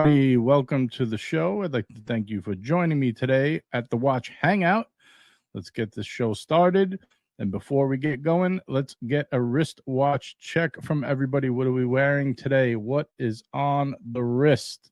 everybody. Welcome to the show. I'd like to thank you for joining me today at the Watch Hangout. Let's get this show started. And before we get going, let's get a wristwatch check from everybody. What are we wearing today? What is on the wrist?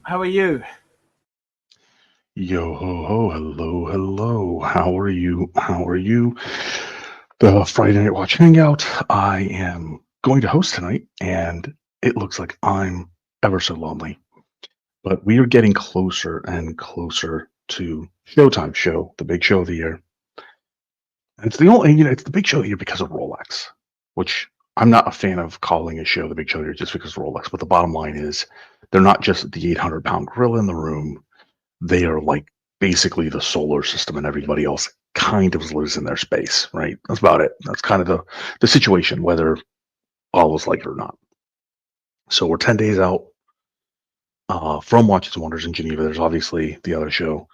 How are you? Yo ho ho, hello. How are you? The Friday Night Watch Hangout. I am going to host tonight, and it looks like I'm ever so lonely. But we are getting closer and closer to Showtime show, the big show of the year. And it's the big show of the year because of Rolex, which I'm not a fan of calling a show the big show of the year just because of Rolex. But the bottom line is, they're not just the 800-pound gorilla in the room. They are like basically the solar system, and everybody else kind of lives in their space, right? That's about it. That's kind of the situation, whether all of us like it or not. So we're 10 days out from Watches and Wonders in Geneva. There's obviously the other show.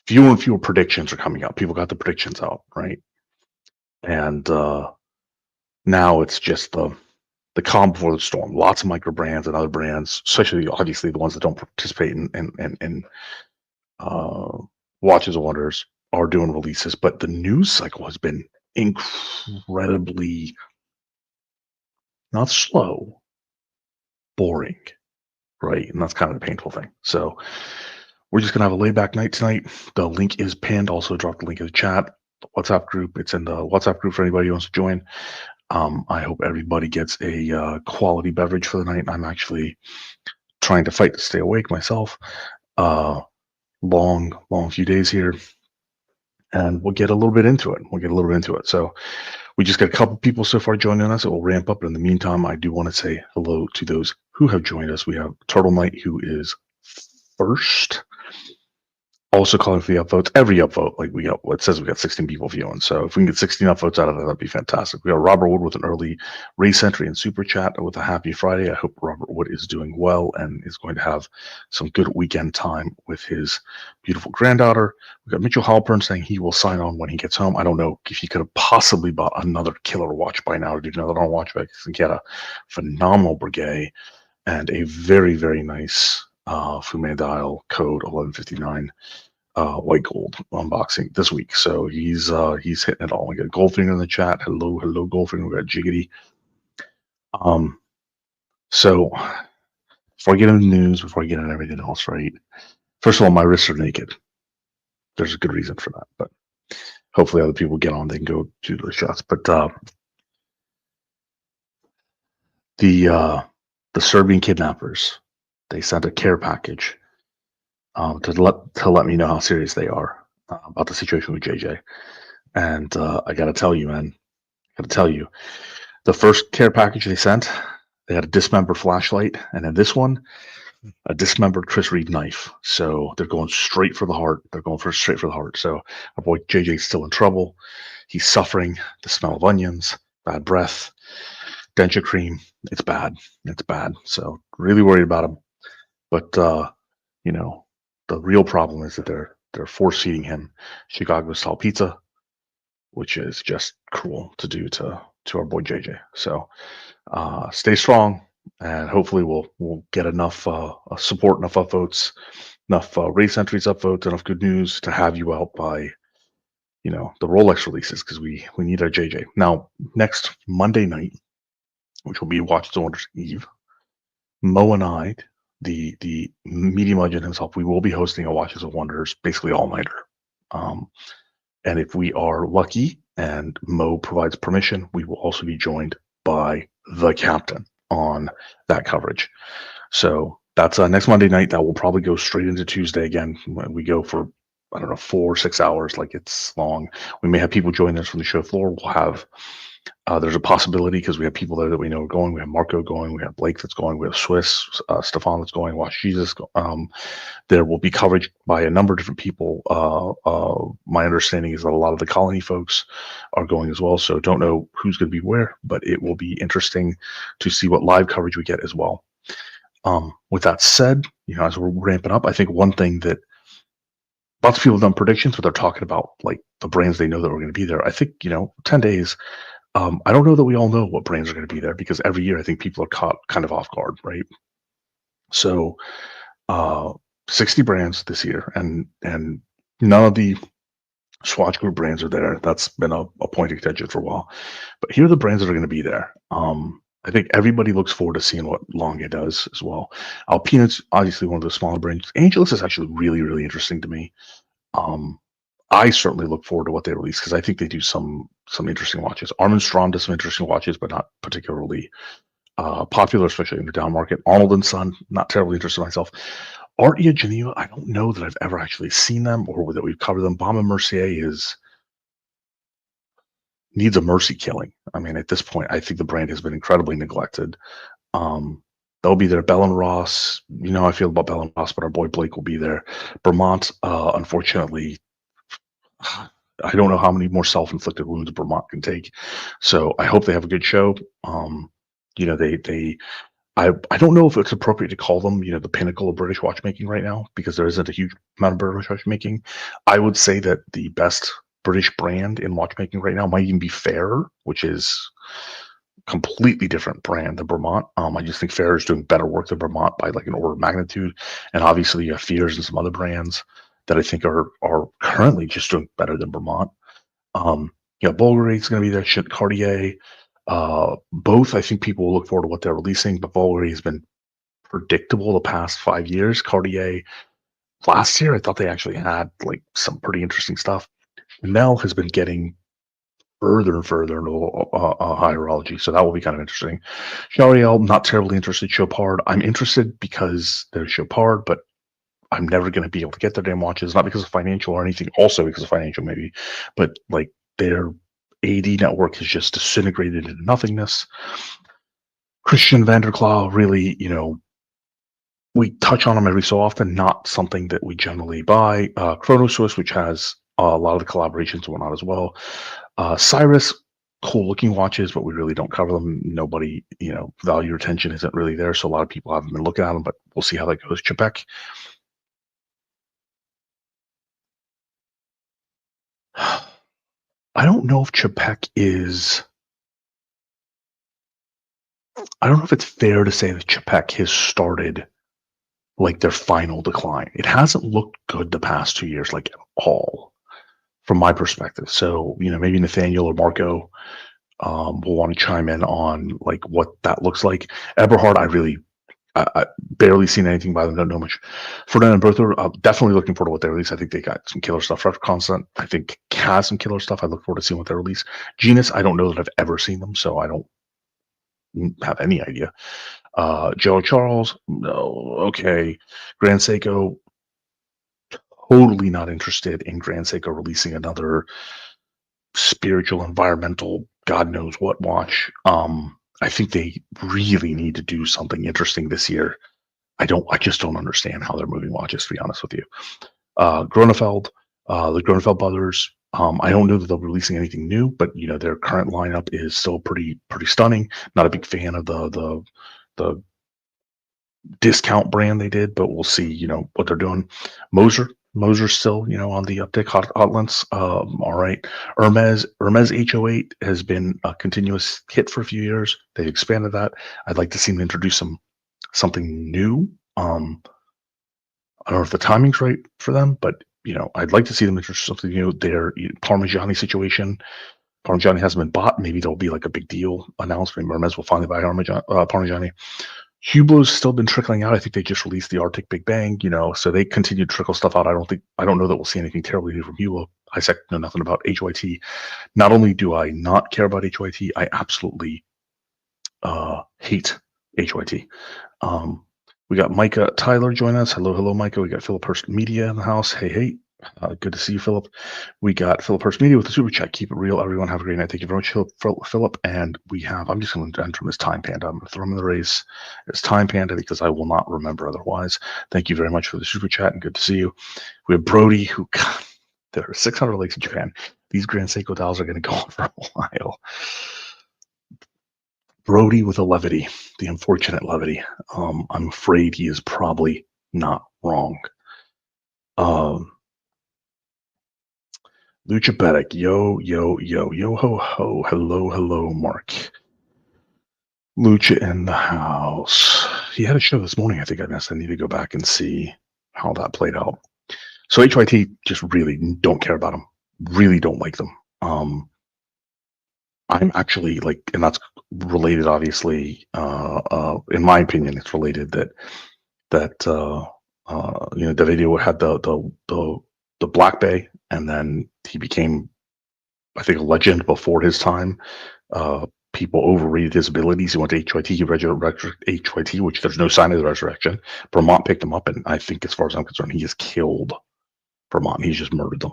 Fewer and fewer predictions are coming out. People got the predictions out, right? And now it's just the calm before the storm. Lots of micro brands and other brands, especially obviously the ones that don't participate in Watches and Wonders, are doing releases. But the news cycle has been incredibly not slow, boring, right? And that's kind of the painful thing. So we're just gonna have a laid back night tonight. The link is pinned. Also, drop the link in the chat. The WhatsApp group. It's in the WhatsApp group for anybody who wants to join. I hope everybody gets a quality beverage for the night. I'm actually trying to fight to stay awake myself. Long few days here, and we'll get a little bit into it. So we just got a couple people so far joining us. It will ramp up. But in the meantime, I do want to say hello to those who have joined us. We have Turtle Knight, who is first. Also calling for the upvotes. Every upvote, it says we got 16 people viewing. So if we can get 16 upvotes out of that, that'd be fantastic. We got Robert Wood with an early race entry and super chat with a happy Friday. I hope Robert Wood is doing well and is going to have some good weekend time with his beautiful granddaughter. We got Mitchell Halpern saying he will sign on when he gets home. I don't know if he could have possibly bought another killer watch by now to do another on watch back. I think he had a phenomenal Piguet and a very, very nice Fume Dial Code 1159 white gold unboxing this week. So he's hitting it all. We got Goldfinger in the chat. Hello Goldfinger. We got Jiggity. So before I get into the news, before I get into everything else, right? First of all, my wrists are naked. There's a good reason for that, but hopefully other people get on, they can go do those shots. But the Serbian kidnappers, they sent a care package to let me know how serious they are about the situation with JJ. And I got to tell you, man, the first care package they sent, they had a dismembered flashlight, and in this one, a dismembered Chris Reeve knife. So they're going straight for the heart. Straight for the heart. So our boy JJ's still in trouble. He's suffering the smell of onions, bad breath, denture cream. It's bad. So really worried about him. But the real problem is that they're force feeding him Chicago style pizza, which is just cruel to do to our boy JJ. So stay strong, and hopefully we'll get enough support, enough upvotes, enough race entries upvotes, enough good news to have you out by the Rolex releases, because we need our JJ. Now next Monday night, which will be Watches and Wonders Eve, Mo and I, the media legend himself, we will be hosting a Watches and Wonders basically all-nighter. And if we are lucky and Mo provides permission, we will also be joined by the captain on that coverage. So that's next Monday night. That will probably go straight into Tuesday again. We go for, 4 or 6 hours. Like, it's long. We may have people join us from the show floor. We'll have There's a possibility because we have people there that we know are going. We have Marco going. We have Blake that's going. We have Swiss, Stefan that's going. Watch Jesus. There will be coverage by a number of different people. My understanding is that a lot of the colony folks are going as well. So don't know who's going to be where, but it will be interesting to see what live coverage we get as well. With that said, as we're ramping up, I think one thing that lots of people have done predictions, but they're talking about like the brands they know that are going to be there. I think 10 days. I don't know that we all know what brands are going to be there because every year I think people are caught kind of off guard, right? So, 60 brands this year, and none of the Swatch Group brands are there. That's been a point of contention for a while. But here are the brands that are going to be there. I think everybody looks forward to seeing what Lange does as well. Alpina's obviously one of the smaller brands. Angelus is actually really, really interesting to me. I certainly look forward to what they release because I think they do some interesting watches. Armand Strong does some interesting watches, but not particularly popular, especially in the down market. Arnold and Son, not terribly interested myself. Artia Geneva, I don't know that I've ever actually seen them or that we've covered them. Baume & Mercier needs a mercy killing. I mean, at this point, I think the brand has been incredibly neglected. They'll be there. Bell & Ross, how I feel about Bell & Ross, but our boy Blake will be there. Vermont, unfortunately, I don't know how many more self-inflicted wounds Vermont can take. So I hope they have a good show. I don't know if it's appropriate to call them, the pinnacle of British watchmaking right now, because there isn't a huge amount of British watchmaking. I would say that the best British brand in watchmaking right now might even be Fair, which is completely different brand than Vermont. I just think Fair is doing better work than Vermont by like an order of magnitude. And obviously you have Fears and some other brands that I think are currently just doing better than Vermont. Bulgari is going to be there. Cartier. Both, I think people will look forward to what they're releasing, but Bulgari has been predictable the past 5 years. Cartier, last year, I thought they actually had like some pretty interesting stuff. Mille has been getting further and further into high horology, so that will be kind of interesting. Chariel, not terribly interested. Chopard, I'm interested because there's Chopard, but I'm never going to be able to get their damn watches, not because of financial or anything, also because of financial maybe, but like their AD network has just disintegrated into nothingness. Christian Vanderklaw, really, we touch on them every so often, not something that we generally buy. Chrono Swiss, which has a lot of the collaborations and whatnot as well. Cyrus, cool looking watches, but we really don't cover them. Nobody, value retention isn't really there, so a lot of people haven't been looking at them, but we'll see how that goes. Chapek. I don't know if Chapek is. I don't know if it's fair to say that Chapek has started like their final decline. It hasn't looked good the past 2 years, like at all, from my perspective. So, maybe Nathaniel or Marco will want to chime in on like what that looks like. Eberhard, I barely seen anything by them. Don't know much. Ferdinand and Bertha, definitely looking forward to what they release. I think they got some killer stuff. Retro Constant, I think has some killer stuff. I look forward to seeing what they release. Genus, I don't know that I've ever seen them, so I don't have any idea. Joe Charles, no, okay. Grand Seiko, totally not interested in Grand Seiko releasing another spiritual, environmental, God knows what watch. I think they really need to do something interesting this year. I just don't understand how they're moving watches, to be honest with you. Gronefeld, the Gronefeld brothers. I don't know that they'll be releasing anything new, but their current lineup is still pretty stunning. Not a big fan of the discount brand they did, but we'll see. What they're doing. Moser's still on the uptick. Hot lens. All right. Hermes H08 has been a continuous hit for a few years. They've expanded that. I'd like to see them introduce something new. I don't know if the timing's right for them, but I'd like to see them introduce something new. Their Parmigiani situation. Parmigiani hasn't been bought. Maybe there'll be like a big deal announcement. Hermes will finally buy Parmigiani. Hublot's still been trickling out. I think they just released the Arctic Big Bang, so they continue to trickle stuff out. I don't know that we'll see anything terribly new from Hublot. I know nothing about HYT. Not only do I not care about HYT, I absolutely hate HYT. We got Micah Tyler join us. Hello, Micah. We got Philip Hurst Media in the house. Hey. Good to see you, Philip. We got Philip Hurst Media with the super chat. Keep it real, everyone. Have a great night. Thank you very much, Philip. And we have, I'm just going to enter him as Time Panda. I'm going to throw him in the race as Time Panda because I will not remember otherwise. Thank you very much for the super chat and good to see you. We have Brody, who, God, there are 600 lakes in Japan. These Grand Seiko dials are going to go on for a while. Brody with a levity, the unfortunate levity. I'm afraid he is probably not wrong. Lucha Bedek, yo, ho, ho, hello, Mark. Lucha in the house. He had a show this morning, I think I missed. I need to go back and see how that played out. So HYT, just really don't care about them. Really don't like them. I'm actually like, and that's related, obviously, in my opinion, it's related that Davidio had the Black Bay, and then he became, I think, a legend before his time. People overrated his abilities. He went to HYT. He resurrected HYT, which there's no sign of the resurrection. Vermont picked him up, and I think, as far as I'm concerned, he has killed Vermont. He's just murdered them.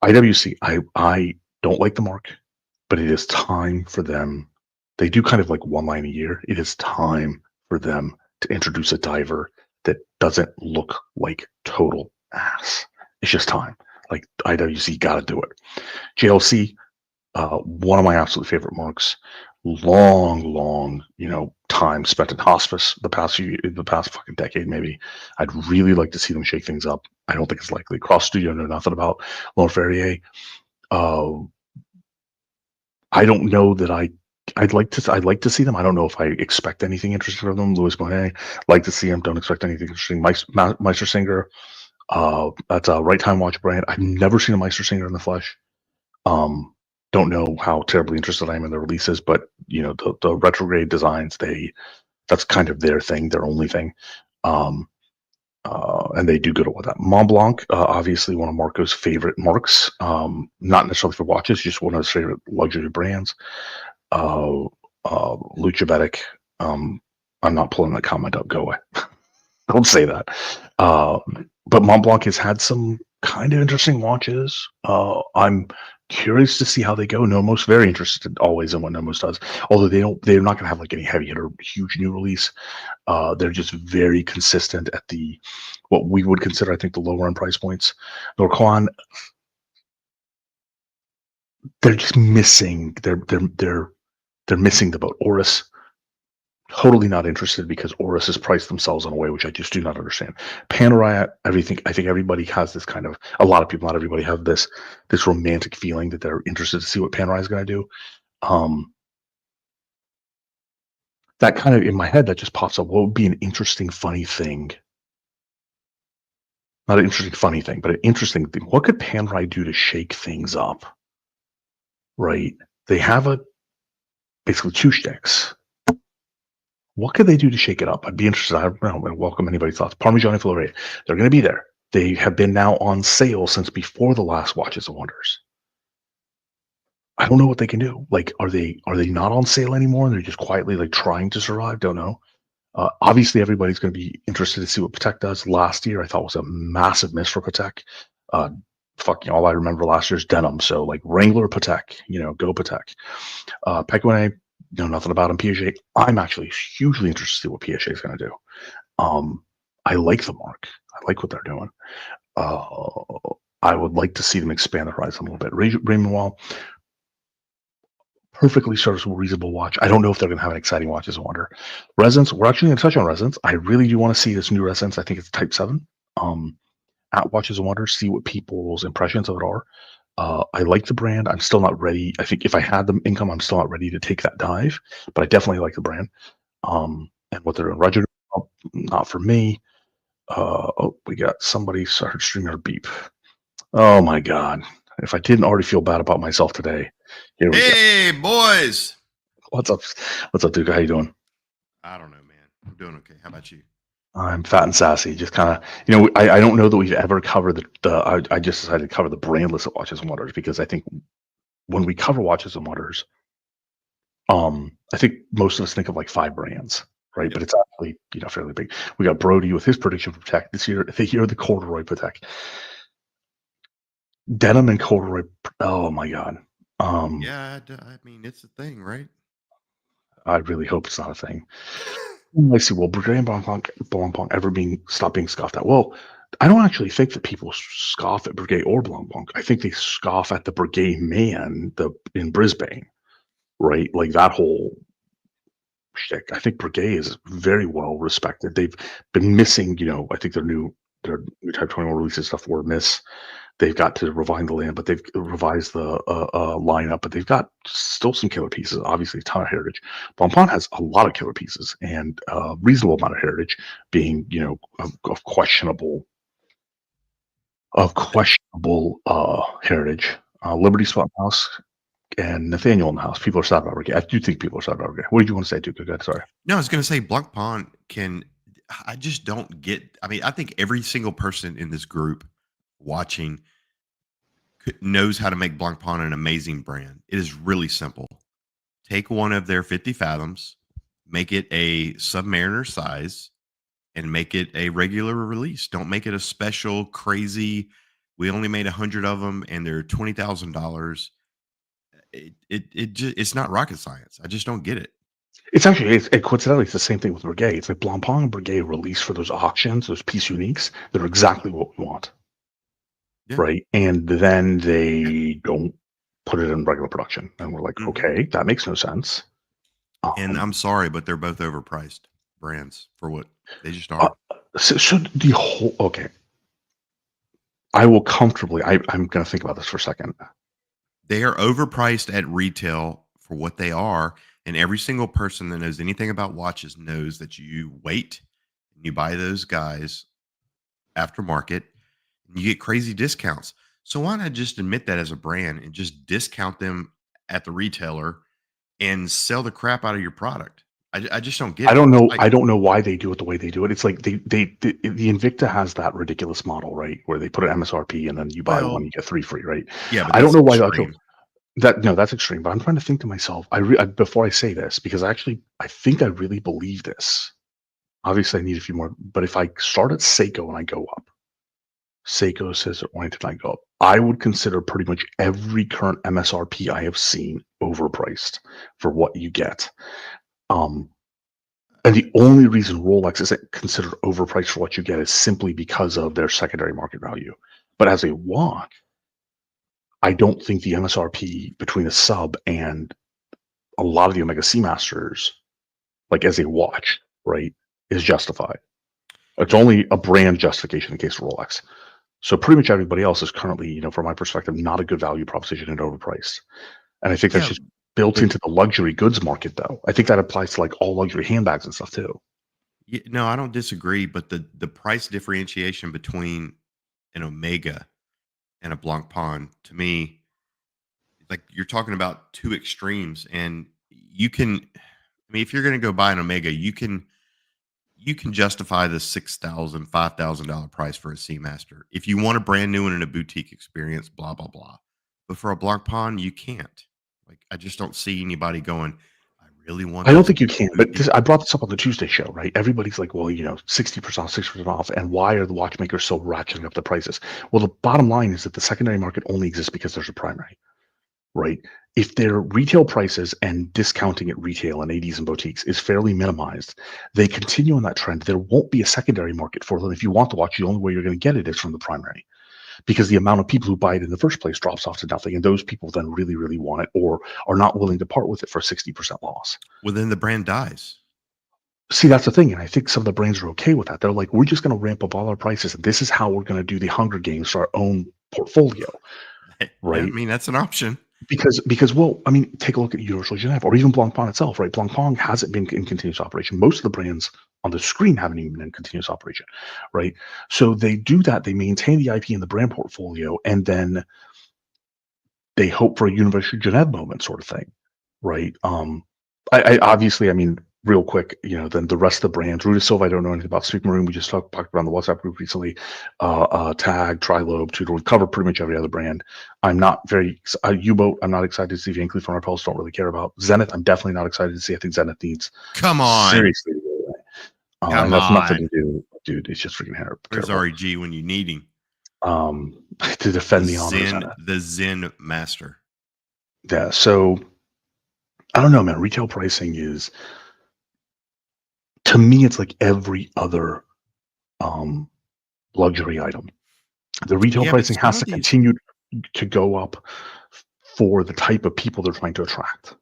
IWC, I don't like the mark, but it is time for them. They do kind of like one line a year. It is time for them to introduce a diver that doesn't look like total ass. It's just time. Like, IWC got to do it. JLC, one of my absolute favorite marks. Long, time spent in hospice the past fucking decade, maybe. I'd really like to see them shake things up. I don't think it's likely. Cross Studio, know nothing about. Laurent Ferrier. I don't know that I'd like to see them. I don't know if I expect anything interesting from them. Louis Monet, like to see him. Don't expect anything interesting. Meister Singer, that's a Right Time Watch brand. I've never seen a Meister Singer in the flesh. Don't know how terribly interested I am in the releases, but the retrograde designs, that's kind of their thing, their only thing. And they do good with that. Mont Blanc, obviously one of Marco's favorite marks, not necessarily for watches, just one of his favorite luxury brands. Lucha Bedek, I'm not pulling that comment up, go away. Don't say that. But Mont Blanc has had some kind of interesting watches. I'm curious to see how they go. Nomos, very interested always in what Nomos does. Although they're not going to have like any heavy hitter, huge new release. They're just very consistent at what we would consider, I think, the lower end price points. Norquan, they're just missing. They're missing the boat. Oris, totally not interested because Oris has priced themselves in a way which I just do not understand. Panerai, I think everybody has this kind of, a lot of people, not everybody, have this romantic feeling that they're interested to see what Panerai is going to do. That kind of, in my head, that just pops up. What would be an interesting, funny thing? Not an interesting, funny thing, but an interesting thing. What could Panerai do to shake things up? Right? They have basically two sticks. What could they do to shake it up? I'd be interested. I welcome anybody's thoughts. Parmigiani Fleury, they're going to be there. They have been now on sale since before the last Watches and Wonders. I don't know what they can do. Like, are they not on sale anymore? And they're just quietly like trying to survive? Don't know. Obviously, everybody's going to be interested to see what Patek does. Last year, I thought was a massive miss for Patek. All I remember last year's denim. So like Wrangler Patek, go Patek. Piguet, know nothing about him. Piaget, I'm actually hugely interested to see what Piaget is going to do. I like the mark. I like what they're doing. I would like to see them expand the horizon a little bit. Raymond Wall, perfectly serviceable, reasonable watch. I don't know if they're going to have an exciting Watches and Wonder. Ressence, we're actually going to touch on Ressence. I really do want to see this new Ressence. I think it's Type 7. At Watches and Wonder, see what people's impressions of it are. I like the brand. I'm still not ready. I think if I had the income, I'm still not ready to take that dive, but I definitely like the brand. And what they're doing. Roger, not for me. We got somebody started streaming our beep. Oh my God. If I didn't already feel bad about myself today, here we go. Hey, boys. What's up? What's up, Duke? How you doing? I don't know, man. I'm doing okay. How about you? I'm fat and sassy. Just kind of, I don't know that we've ever covered I just decided to cover the brand list of Watches and Wonders because I think when we cover Watches and Wonders, I think most of us think of like 5 brands, right? Yep. But it's actually, fairly big. We got Brody with his prediction for Patek this year. The corduroy Patek. Denim and corduroy. Oh my god. Yeah, I mean, it's a thing, right? I really hope it's not a thing. I see. Well, Breguet and Blancpain ever stop being scoffed at? Well, I don't actually think that people scoff at Breguet or Blancpain. I think they scoff at the Breguet man in Brisbane, right? Like that whole shtick. I think Breguet is very well respected. They've been missing, I think their new Type 21 releases stuff were miss. They've got to refine the land, but they've revised the lineup, but they've got still some killer pieces. Obviously, a ton of heritage. Blancpain has a lot of killer pieces and a reasonable amount of heritage, being of questionable heritage. Liberty Swap House and Nathaniel in the house. People are sad about Breguet. I do think people are sad about Breguet. What did you want to say, Duke? Good. Sorry. No, I was going to say Blancpain can. I just don't get. I mean, I think every single person in this group watching knows how to make Blancpain an amazing brand. It is really simple. Take one of their 50 fathoms, make it a Submariner size, and make it a regular release. Don't make it a special, crazy. We only made 100 of them, and they're $20,000. It's not rocket science. I just don't get it. It's actually coincidentally it's the same thing with Breguet. It's like Blancpain and Breguet release for those auctions, those piece uniques. They're exactly what we want, right? And then they don't put it in regular production, and we're like, okay, that makes no sense. And I'm sorry, but they're both overpriced brands for what they just are. So the whole I will comfortably. I'm going to think about this for a second. They are overpriced at retail for what they are. And every single person that knows anything about watches knows that you wait and you buy those guys aftermarket and you get crazy discounts. So why not just admit that as a brand and just discount them at the retailer and sell the crap out of your product? I just don't get it. I don't know. I don't know why they do it the way they do it. It's like the Invicta has that ridiculous model, right, where they put an MSRP and then you buy one, you get 3 free, right? Yeah, but I don't know why that's extreme. But I'm trying to think to myself. Before I say this, because I think I really believe this. Obviously, I need a few more. But if I start at Seiko and I go up, Seiko says oriented, and I go up, I would consider pretty much every current MSRP I have seen overpriced for what you get. And the only reason Rolex isn't considered overpriced for what you get is simply because of their secondary market value. But as a watch, I don't think the MSRP between a sub and a lot of the Omega Seamasters, like as a watch, right, is justified. It's only a brand justification in case of Rolex. So pretty much everybody else is currently, from my perspective, not a good value proposition and overpriced. And I think that's just built into the luxury goods market, though. I think that applies to like all luxury handbags and stuff too. Yeah, no, I don't disagree, but the price differentiation between an Omega and a Blancpain, to me, like you're talking about two extremes, and you can. I mean, if you're going to go buy an Omega, you can justify the $6,000, $5,000 price for a Seamaster. If you want a brand new one in a boutique experience, blah blah blah. But for a Blancpain, you can't. Like, I just don't see anybody going, I really want. I don't think you can. But I brought this up on the Tuesday show, right? Everybody's like, well, 60%, 60% off. And why are the watchmakers so ratcheting up the prices? Well, the bottom line is that the secondary market only exists because there's a primary, right? If their retail prices and discounting at retail and ADs and boutiques is fairly minimized, they continue on that trend. There won't be a secondary market for them. If you want the watch, the only way you're going to get it is from the primary, because the amount of people who buy it in the first place drops off to nothing. And those people then really, really want it or are not willing to part with it for a 60% loss. Well, then the brand dies. See, that's the thing. And I think some of the brands are okay with that. They're like, we're just going to ramp up all our prices. And this is how we're going to do the Hunger Games for our own portfolio. Right. I mean, that's an option. Because, well, I mean, take a look at Universal Genève or even Blancpain itself, right? Blancpain hasn't been in continuous operation. Most of the brands on the screen haven't even been in continuous operation, right? So they do that. They maintain the IP in the brand portfolio, and then they hope for a Universal Genève moment sort of thing, right? I obviously, I mean, real quick, then the rest of the brands, Ruta Silva, I don't know anything about. Speak Maroon, we just talked about on the WhatsApp group recently. Tag, Trilobe, Tudor, we covered pretty much every other brand. I'm not very U-Boat. I'm not excited to see Van Cleef & Arpels. Don't really care about Zenith. I'm definitely not excited to see. I think Zenith needs. Come on, seriously, and that's nothing to do, dude. It's just freaking hair. Where's REG when you need him? to defend the honor of Zenith. The Zen master. Yeah, so I don't know, man. Retail pricing is, to me, it's like every other luxury item. The retail pricing has to continue to go up for the type of people they're trying to attract.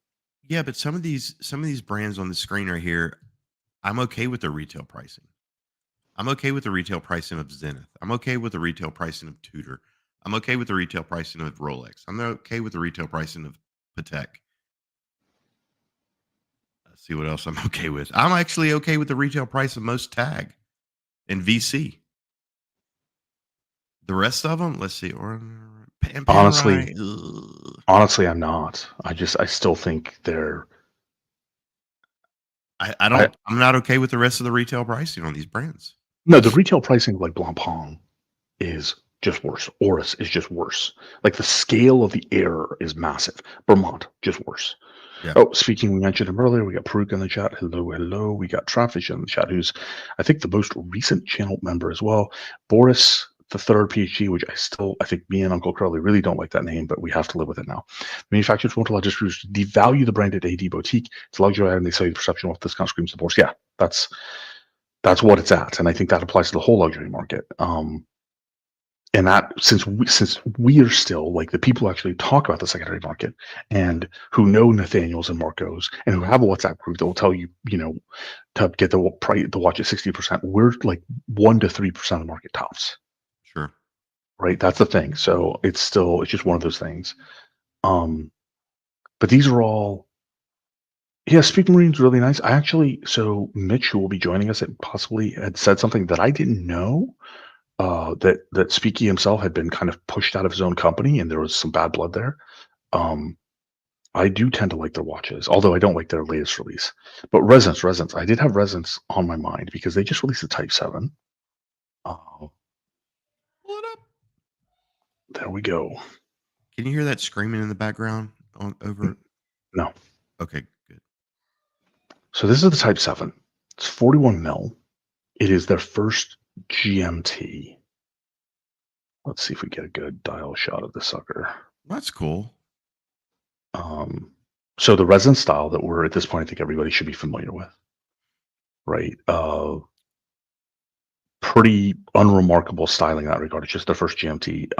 Yeah, but some of these brands on the screen right here, I'm okay with the retail pricing. I'm okay with the retail pricing of Zenith. I'm okay with the retail pricing of Tudor. I'm okay with the retail pricing of Rolex. I'm okay with the retail pricing of Patek. Let's see what else I'm okay with. I'm actually okay with the retail price of most Tag and VC. The rest of them, let's see. Honestly, I'm not. I still think they're. I'm not okay with the rest of the retail pricing on these brands. No, the retail pricing of like Blancpain is just worse. Oris is just worse. Like the scale of the error is massive. Vermont, just worse. Yeah. Oh, speaking, we mentioned him earlier. We got Paruk in the chat. Hello. We got Traffic in the chat, who's, I think, the most recent channel member as well. Boris, the third PhD, which I think me and Uncle Curly really don't like that name, but we have to live with it now. Manufacturers won't allow distributors to devalue the branded AD boutique. It's a luxury item. They sell you the perception of discount screams divorce. Yeah, that's what it's at, and I think that applies to the whole luxury market. And that since we are still like the people who actually talk about the secondary market and who know Nathaniels and Marcos and who have a WhatsApp group that will tell you, to get the watch at 60%, we're like 1 to 3% of the market tops. Sure. Right. That's the thing. So it's just one of those things. But these are all. Yeah, Speak Marine's really nice. So Mitch, who will be joining us, possibly had said something that I didn't know. That Speaky himself had been kind of pushed out of his own company, and there was some bad blood there. I do tend to like their watches, although I don't like their latest release. But Ressence, I did have Ressence on my mind because they just released the Type 7. Pull it up. There we go. Can you hear that screaming in the background over? No. Okay, good. So this is the Type 7. It's 41 mil. It is their first GMT. Let's see if we get a good dial shot of the sucker. That's cool. So the resin style that we're at this point, I think everybody should be familiar with, right? Pretty unremarkable styling in that regard. It's just their first GMT.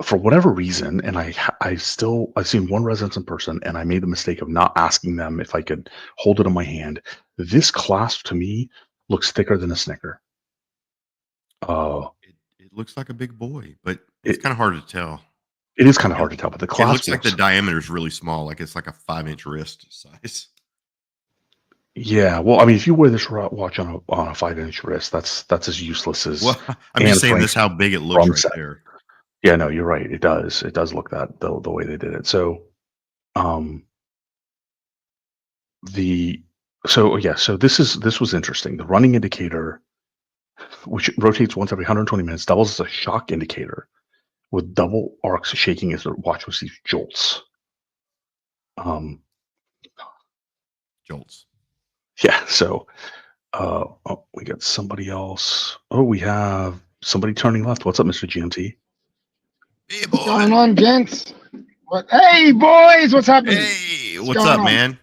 For whatever reason, and I've seen one Ressence in person, and I made the mistake of not asking them if I could hold it in my hand. This clasp to me looks thicker than a Snicker. It looks like a big boy, but it's kind of hard to tell. It is kind of hard to tell, but the clasp looks like the diameter is really small, like it's like a 5-inch wrist size. Yeah, well, I mean, if you wear this watch on a 5-inch wrist, that's as useless as. Well, I'm just saying this how big it looks right there. Yeah, no, you're right. It does look that the way they did it. So, so this was interesting. The running indicator, which rotates once every 120 minutes, doubles as a shock indicator with double arcs shaking as the watch receives jolts. Jolts. Yeah, so we got somebody else. Oh, we have somebody turning left. What's up, Mr. GMT? Hey, boy. What's going on, gents? Hey, boys, what's happening? Hey, what's up, man?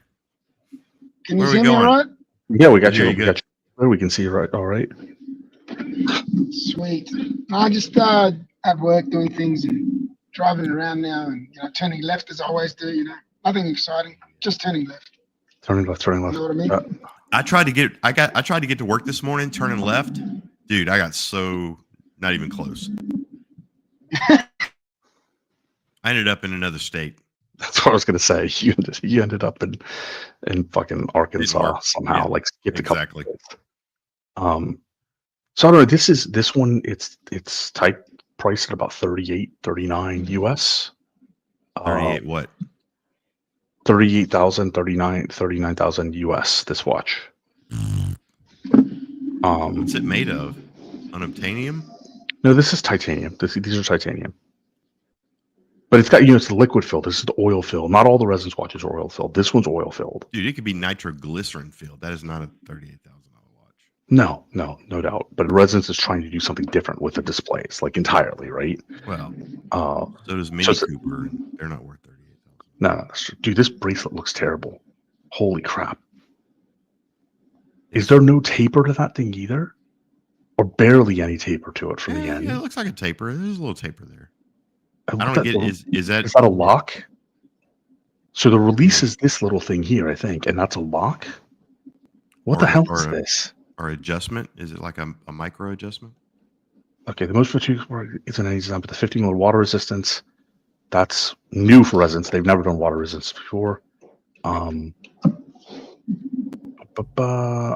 Can you see me all right? Yeah, we got you. We can see you right. All right. Sweet. I just at work doing things and driving around now, and turning left as I always do. Nothing exciting, just turning left. Turning left. You know what I mean? I tried to get to work this morning, turning left. Dude, I got so not even close. I ended up in another state. That's what I was gonna say. You ended up in fucking Arkansas somehow. Yeah, like skipped exactly. A couple. So I don't know. This one. It's type priced at about 38, 39 US. 38 what? 38,000, 39,000 US. This watch. What's it made of? Unobtainium? No, this is titanium. These are titanium. But it's got, it's the liquid filled. This is the oil filled. Not all the Ressence watches are oil filled. This one's oil filled. Dude, it could be nitroglycerin filled. That is not a $38,000 watch. No doubt. But Resonance is trying to do something different with the displays, like entirely, right? Well, Uh, so does Mini so it's- Cooper, and they're not worth 38,000. no, that's true. Dude, this bracelet looks terrible. Holy crap! Is there no taper to that thing either, or barely any taper to it from the end? Yeah, it looks like a taper. There's a little taper there. And I what don't that- get is that Is that a lock? So the release is this little thing here, I think, and that's a lock. What the hell is this? Or adjustment? Is it like a micro adjustment? Okay, the most fatigue isn't any design, but the 50 mil water resistance. That's new for Resonance. They've never done water resistance before. All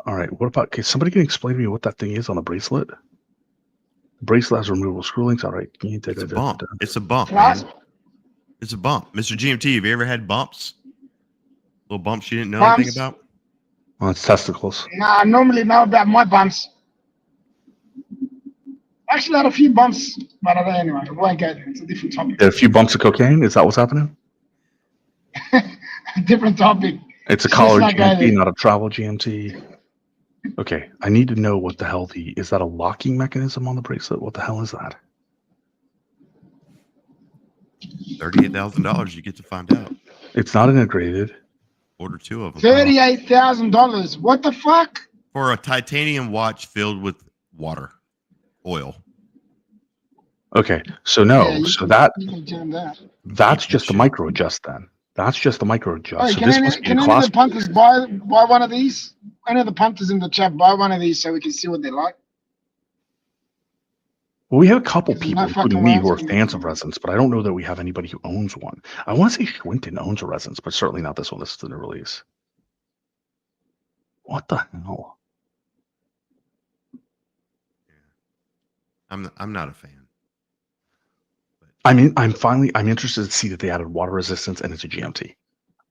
right. What about? Okay, somebody can explain to me what that thing is on the bracelet. The bracelet has removable screw links. All right. It's a bump. It's a bump, What? man. It's a bump. Mr. GMT, have you ever had bumps? Little bumps you didn't know Bumps? anything about? Oh, it's testicles. Nah, I normally know about my bumps. I actually had a few bumps, but I don't know anyway. I won't go there. It's a different topic. There are a few bumps of cocaine. Is that what's happening? Different topic. It's a Let's collar not go GMT, there. not a travel GMT. Okay, I need to know what the hell is that a locking mechanism on the bracelet? What the hell is that? $38,000. You get to find out. It's not integrated. Order 2 of them. $38,000. What the fuck? For a titanium watch filled with water, oil. Okay, so no, Yeah, so you can jam that. that's just the micro adjust then. That's just the micro adjust. Oh, so can this any, must be can the any of class. the punters buy one of these? Any of the punters in the chat buy one of these so we can see what they like? Well, we have a couple There's people, no fucking including me, way who are it's gonna fans be- of Resonance, but I don't know that we have anybody who owns one. I want to say Schwinton owns a Resonance, but certainly not this one. This is the new release. What the hell? I'm not a fan. I'm interested to see that they added water resistance and it's a GMT.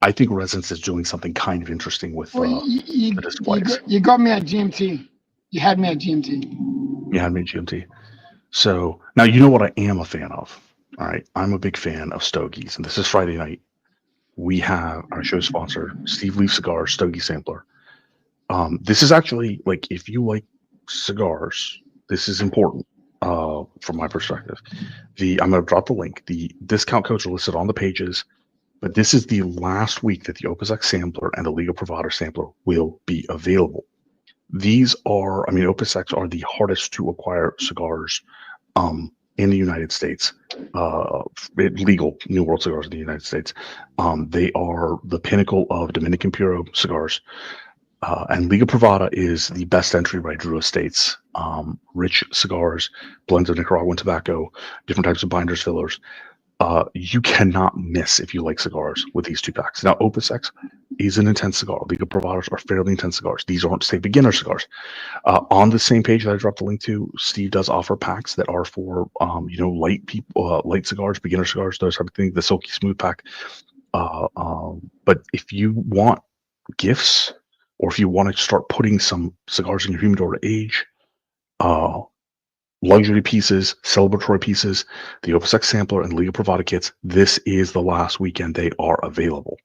I think Resonance is doing something kind of interesting with Well, the displays. you got me at GMT. You had me at GMT. You had me at GMT. So now you know what I am a fan of. All right. I'm a big fan of Stogies. And this is Friday night. We have our show sponsor, Steve Leaf Cigar Stogie Sampler. This is actually, like, if you like cigars, this is important from my perspective. I'm going to drop the link. The discount codes are listed on the pages, but this is the last week that the Opus X sampler and the Liga Privada sampler will be available. These are, Opus X are the hardest to acquire cigars in the United States, legal New World cigars in the United States. They are the pinnacle of Dominican Puro cigars. And Liga Privada is the best entry by Drew Estates. Rich cigars, blends of Nicaraguan tobacco, different types of binders, fillers. You cannot miss if you like cigars with these two packs. Now, Opus X is an intense cigar. Liga Privadas are fairly intense cigars. These aren't, say, beginner cigars. On the same page that I dropped the link to, Steve does offer packs that are for, light people, light cigars, beginner cigars, those type of things. The Silky Smooth pack. But if you want gifts, or if you want to start putting some cigars in your humidor to age, luxury pieces, celebratory pieces, the Opus X sampler and Liga Privada kits, this is the last weekend they are available.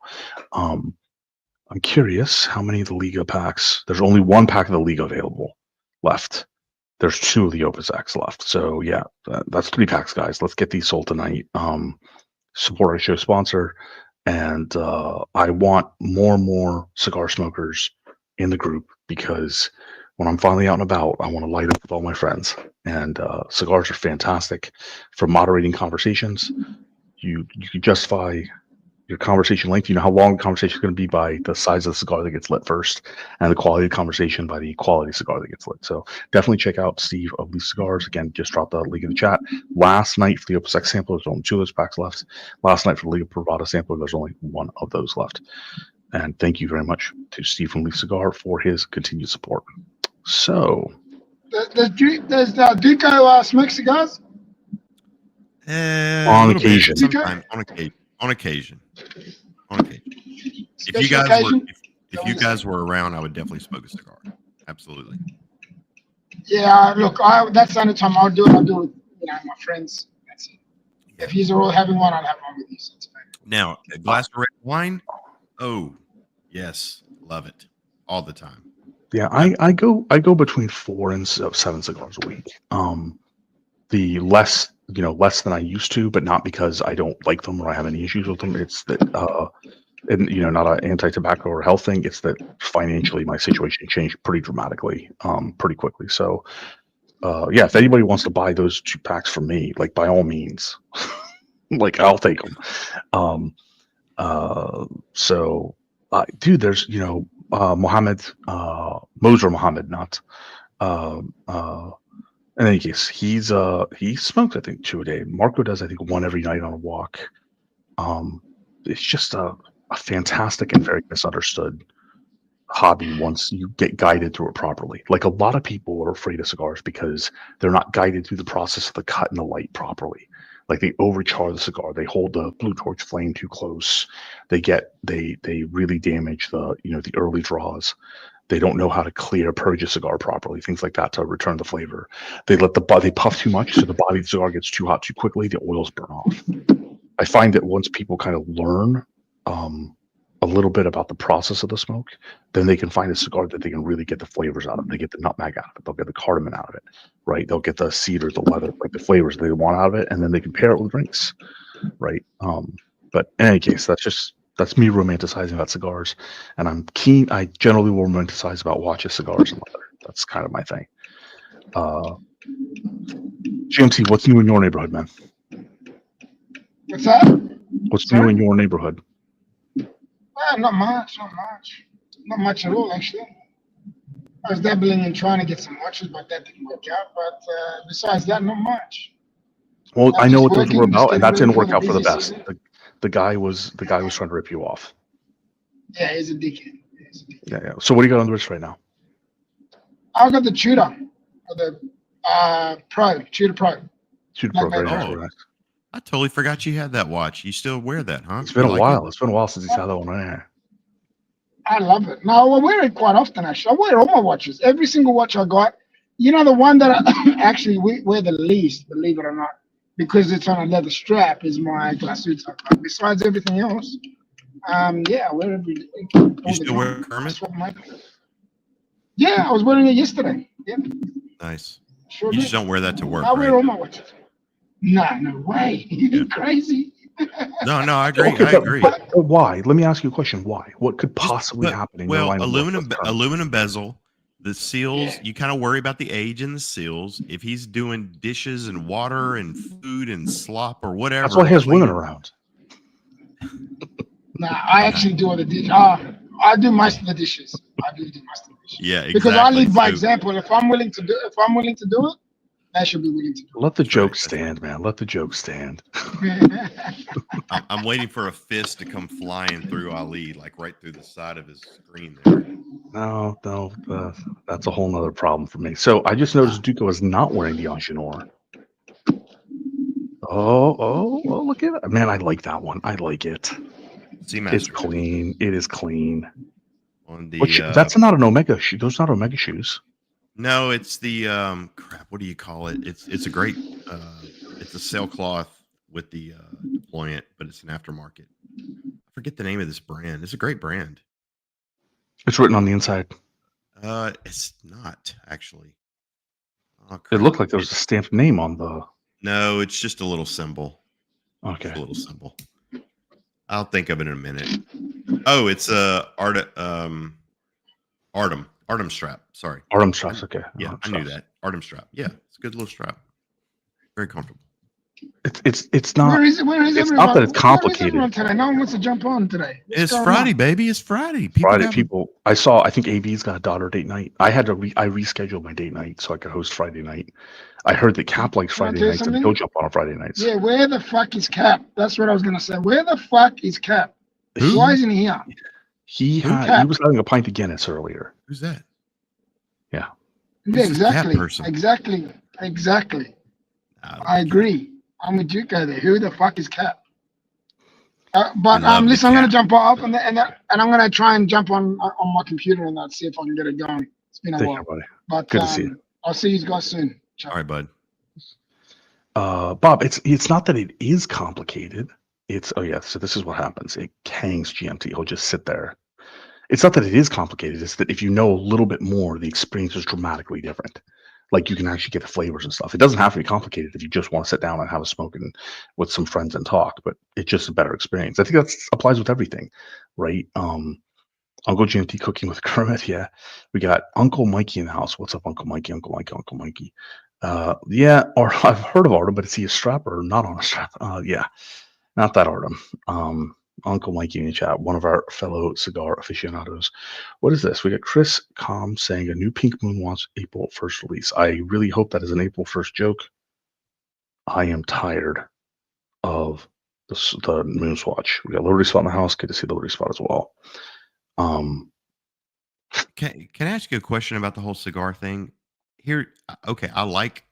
I'm curious how many of the Liga packs, there's only one pack of the Liga available left. There's 2 of the Opus X left. So yeah, that's 3 packs, guys. Let's get these sold tonight. Support our show sponsor. And I want more and more cigar smokers in the group, because when I'm finally out and about, I want to light up with all my friends. And cigars are fantastic for moderating conversations. You can justify your conversation length. You know how long the conversation is going to be by the size of the cigar that gets lit first, and the quality of the conversation by the quality of cigar that gets lit. So definitely check out Steve of Leaf Cigars. Again, just drop the link in the chat. Last night for the Opus X sampler, there's only 2 of those packs left. Last night for the Liga Privada sampler, there's only 1 of those left. And thank you very much to Steve from Leaf Cigar for his continued support. So, Does Duco smoke cigars? On occasion. Sometimes, on occasion. If you guys were around, I would definitely smoke a cigar. Absolutely. Yeah, look, that's the only time I'll do it. I'll do it with my friends. That's it. If he's all having one, I'll have one with you. So it's fine. Now, a glass of red wine. Oh, yes, love it all the time. Yeah, I go between 4 and 7 cigars a week. The less than I used to, but not because I don't like them or I have any issues with them. It's that and not an anti-tobacco or health thing. It's that financially my situation changed pretty dramatically, pretty quickly. So yeah, if anybody wants to buy those 2 packs from me, like by all means, like I'll take them. So dude, there's Mohammed, Moser Mohammed, not in any case, he smokes I think 2 a day. Marco does I think 1 every night on a walk. It's just a fantastic and very misunderstood hobby once you get guided through it properly. Like a lot of people are afraid of cigars because they're not guided through the process of the cut and the light properly. Like they overcharge the cigar, they hold the blue torch flame too close, they really damage the early draws. They don't know how to purge a cigar properly, things like that to return the flavor. They puff too much, so the body of the cigar gets too hot too quickly, the oils burn off. I find that once people kind of learn a little bit about the process of the smoke, then they can find a cigar that they can really get the flavors out of. They get the nutmeg out of it. They'll get the cardamom out of it, right? They'll get the cedar, the leather, like the flavors they want out of it, and then they can pair it with drinks, right? But in any case, that's me romanticizing about cigars, and I generally will romanticize about watches, cigars, and leather. That's kind of my thing. GMT, what's new in your neighborhood, man? What's that? What's new in your neighborhood? Not much at all, actually. I was dabbling in trying to get some watches, but that didn't work out. But besides that, not much. Well, I know what those were working, about, and that didn't work for out for the busy best. season. The guy was trying to rip you off. Yeah, he's a dickhead. Yeah. So what do you got on the wrist right now? I got the Tudor, or the Tudor Pro. Tudor Pro, very Oh. nice. I totally forgot you had that watch. You still wear that, huh? It's been You a like while. it? It's been a while since he's had that one on air. I love it. No, I wear it quite often, actually. I wear all my watches. Every single watch I got. The one that I actually wear the least, believe it or not, because it's on a leather strap, is my Glasuits. Besides everything else, yeah, I wear every day. You still wear Kermit? Yeah, I was wearing it yesterday. Yeah. Nice. Sure You did. just don't wear that to work, I wear right? all my watches. Nah, no way. You crazy? No, I agree. Okay, I agree. but why? Let me ask you a question. Why? What could possibly happen in your line of work with Kermit? aluminum bezel, the seals. Yeah. You kind of worry about the age in the seals. If he's doing dishes and water and food and slop or whatever, That's why he has women cleaning- around. Nah, I actually do all the dishes. I do most of the dishes. I do most of the dishes. Yeah, exactly. Because I lead by So- example. If I'm willing to do it, I should be willing to do Let the That's joke right. stand, man. Let the joke stand. it. I'm waiting for a fist to come flying through Ali, like right through the side of his screen there. No, that's a whole nother problem for me. So I just noticed Duco is not wearing the Angenoir. Oh, look at it. Man, I like that one. I like it. Seamaster It's clean. It is clean. on the. That's not an Omega shoe. Those are not Omega shoes. No, it's the crap. What do you call it? It's a great. It's a sailcloth with the deployant, but it's an aftermarket. I forget the name of this brand. It's a great brand. It's written on the inside. It's not actually. Oh, It crap. looked like there was a stamped name on the. No, it's just a little symbol. Okay. Just a little symbol. I'll think of it in a minute. Oh, it's Artem strap. Sorry. Artem straps. Okay. Yeah, Artem I knew straps. that. Artem strap. Yeah, it's a good little strap. Very comfortable. It's not. Where is it? Where is It's everyone? not that it's Where is complicated. everyone today? No one wants to jump on today. What's It's going Friday, on? baby. It's Friday. Friday, have- people. I think AB's got a daughter date night. I had to I rescheduled my date night so I could host Friday night. I heard that Cap likes Wanna Friday tell you nights and something? he'll jump on Friday nights. Yeah, where the fuck is Cap? That's what I was gonna say. Where the fuck is Cap? Who? Why isn't he here? He Cap? was having a pint of Guinness earlier. Who's that? Yeah, Who's this Cap exactly. person? Exactly. don't I know. agree. I'm with you, there. Who the fuck is Cap? But We love the listen, I'm gonna Cap. jump off and I'm gonna try and jump on my computer and see if I can get it going. It's been a Take while, care, buddy. but Good to see you. I'll see you guys soon. Ciao. All right, bud. Bob, it's not that it is complicated. So this is what happens. It hangs GMT. He'll just sit there. It's not that it is complicated. It's that if you know a little bit more, the experience is dramatically different. Like you can actually get the flavors and stuff. It doesn't have to be complicated if you just want to sit down and have a smoke and with some friends and talk. But it's just a better experience. I think that applies with everything, right? Uncle GMT cooking with Kermit. Yeah, we got Uncle Mikey in the house. What's up, Uncle Mikey? Uncle Mikey. Uncle Mikey. Yeah, or I've heard of Artem, but is he a strap or not on a strap? Yeah, not that Artem. Uncle Mikey in the chat, one of our fellow cigar aficionados. What is this? We got Chris Com saying a new Pink Moon wants April 1st release. I really hope that is an April 1st joke. I am tired of the Moon Swatch. We got Liberty Spot in the house. Good to see Liberty Spot as well. Can I ask you a question about the whole cigar thing? Here, okay, I like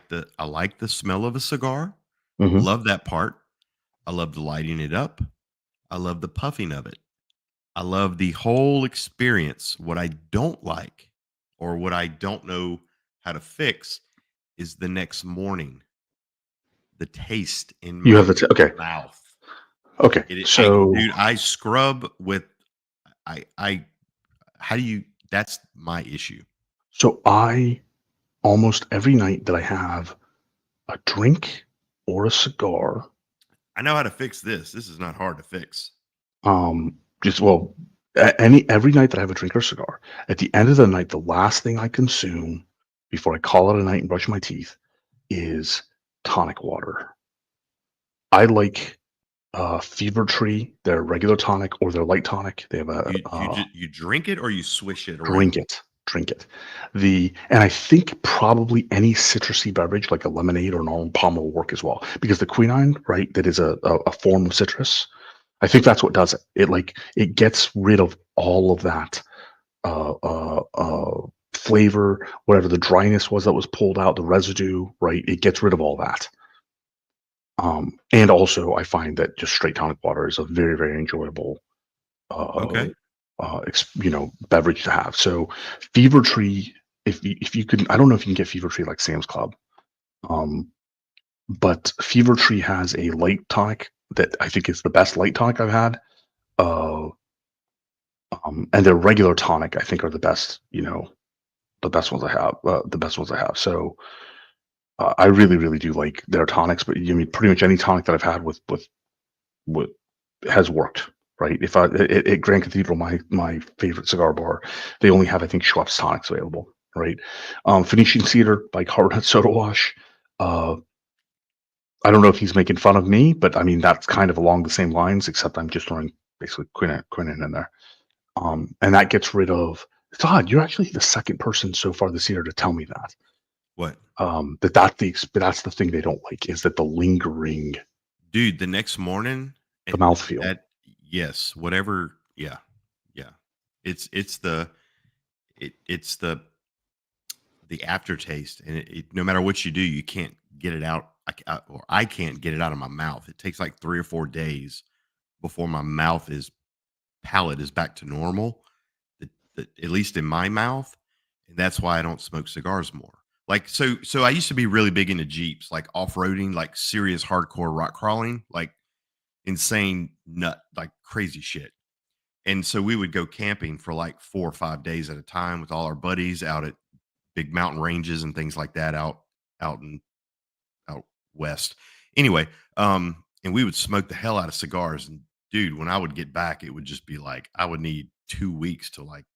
the smell of a cigar. Mhm. Love that part. I love the lighting it up. I love the puffing of it. I love the whole experience. What I don't like, or what I don't know how to fix, is the next morning. The taste in You my have the okay. mouth. Okay, so dude, I scrub with. How do you? That's my issue. So I almost every night that I have a drink or a cigar, I know how to fix this. This is not hard to fix. just well, every night that I have a drink or cigar, at the end of the night, the last thing I consume before I call it a night and brush my teeth is tonic water. I like Fever Tree, their regular tonic or their light tonic. They have a You drink it or you swish it around? Drink it. And I think probably any citrusy beverage like a lemonade or an arnold palmer will work as well, because the quinine, right, that is a form of citrus. I think that's what does it. It gets rid of all of that flavor, whatever the dryness was that was pulled out, the residue, right? It gets rid of all that. And also I find that just straight tonic water is a very, very enjoyable Okay. Beverage to have. So Fever Tree, if you can, I don't know if you can get Fever Tree like Sam's Club, but Fever Tree has a light tonic that I think is the best light tonic I've had. And their regular tonic I think are the best, the best ones I have. So I really, really do like their tonics, but pretty much any tonic that I've had with has worked. Right. If at Grand Cathedral, my favorite cigar bar, they only have, I think, Schweppes tonics available. Right. Phoenician Cedar by Carbonate Soda Wash. I don't know if he's making fun of me, but I mean, that's kind of along the same lines, except I'm just throwing basically quinine in there. And that gets rid of, it's odd. You're actually the second person so far this year to tell me that. What? That's the thing they don't like, is that the lingering. Dude, the next morning, the mouthfeel. Yes, whatever. Yeah. It's the aftertaste, and no matter what you do, you can't get it out. I can't get it out of my mouth. It takes like 3 or 4 days before my palate is back to normal. At least in my mouth, and that's why I don't smoke cigars more. Like so I used to be really big into Jeeps, like off-roading, like serious hardcore rock crawling, like insane like crazy shit. And so we would go camping for like 4 or 5 days at a time with all our buddies out at big mountain ranges and things like that out west. Anyway, and we would smoke the hell out of cigars. And dude, when I would get back, it would just be like I would need 2 weeks to like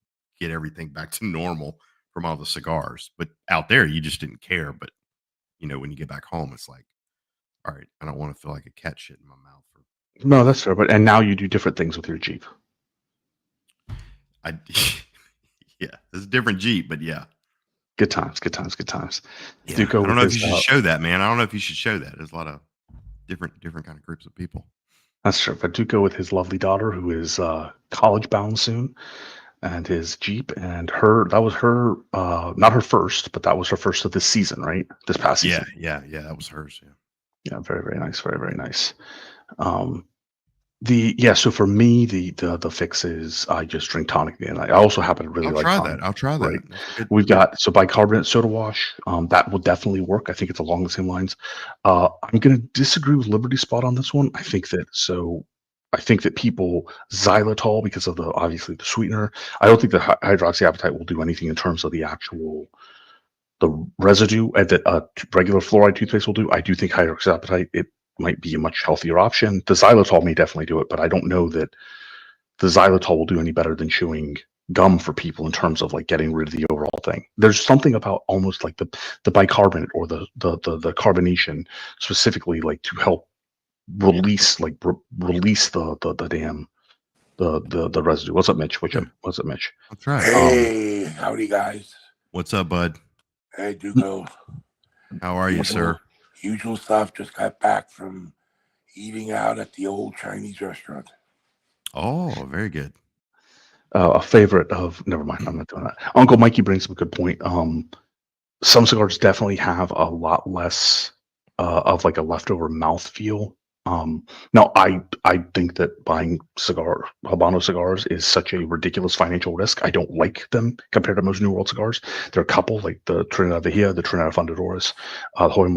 get everything back to normal from all the cigars. But out there, you just didn't care. But when you get back home, it's like, all right, I don't want to feel like a cat shit in my mouth. No, that's fair. And now you do different things with your Jeep. Yeah, it's a different Jeep, but yeah. Good times. Yeah, I don't know if you should show that, man. I don't know if you should show that. There's a lot of different kind of groups of people. That's true. But Duco with his lovely daughter, who is college bound soon, and his Jeep, and that was her, not her first, but that was her first of this season, right? This past season. Yeah, that was hers. Yeah, very, very nice. Very, very nice. So for me, the fix is I just drink tonic, and I also happen to really like tonic. I'll try that. Right? We've got bicarbonate soda wash. That will definitely work. I think it's along the same lines. I'm going to disagree with Liberty Spot on this one. I think that I think that people xylitol because of obviously the sweetener. I don't think the hydroxyapatite will do anything in terms of the residue that regular fluoride toothpaste will do. I do think hydroxyapatite, it might be a much healthier option. The xylitol may definitely do it, but I don't know that the xylitol will do any better than chewing gum for people in terms of like getting rid of the overall thing. There's something about almost like the bicarbonate or the carbonation specifically like to help release release the damn the residue. What's up, Mitch? What's up, Mitch? That's right. Hey, howdy guys. What's up, bud? Hey, Duco. How are you, sir? Usual stuff. Just got back from eating out at the old Chinese restaurant. Oh, very good. A favorite of, never mind, I'm not doing that. Uncle Mikey brings up a good point. Some cigars definitely have a lot less of like a leftover mouthfeel. Now I think that buying Habano cigars is such a ridiculous financial risk. I don't like them compared to most New World cigars. There are a couple like the Trinidad Vejía, the Trinidad Fundadores, Hoy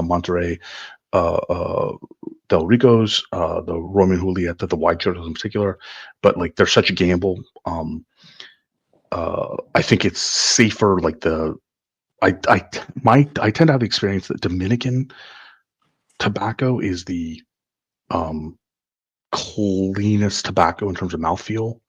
Monterey, Del Ricos, the Roman Julieta, the wide turtles in particular, but like they're such a gamble. I think it's safer. Like I tend to have the experience that Dominican tobacco is the cleanest tobacco in terms of mouthfeel.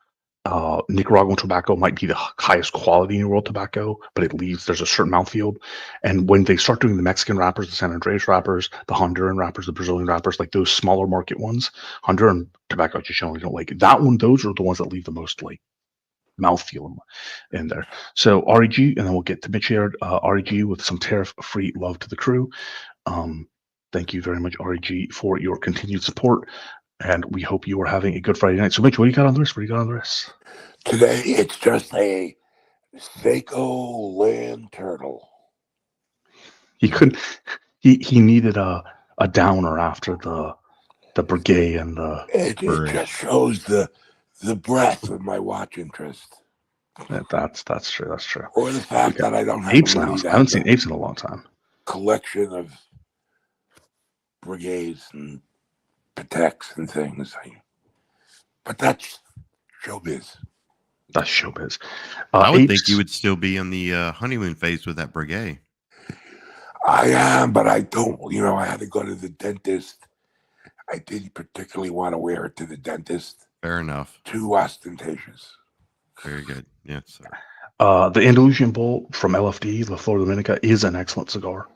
Nicaraguan tobacco might be the highest quality New World tobacco, but there's a certain mouthfeel. And when they start doing the Mexican wrappers, the San Andreas wrappers, the Honduran wrappers, the Brazilian wrappers, like those smaller market ones, Honduran tobacco I just generally don't like. That one, those are the ones that leave the most like mouthfeel in there. So REG, and then we'll get to Mitch here. REG with some tariff-free love to the crew. Thank you very much, REG, for your continued support. And we hope you are having a good Friday night. So, Mitch, what do you got on the wrist? Today, it's just a Seiko land turtle. He couldn't. He needed a downer after the Piguet and the. It just shows the breadth of my watch interest. That's true. That's true. Or the fact that I don't have apes in the house. I haven't seen apes in a long time. Collection of Brigades and Pateks and things. But that's showbiz. That's showbiz. I would think you would still be on the honeymoon phase with that Piguet. I am, but I don't. I had to go to the dentist. I didn't particularly want to wear it to the dentist. Fair enough. Too ostentatious. Very good. Yes. The Andalusian Bull from LFD, La Flor Dominica, is an excellent cigar.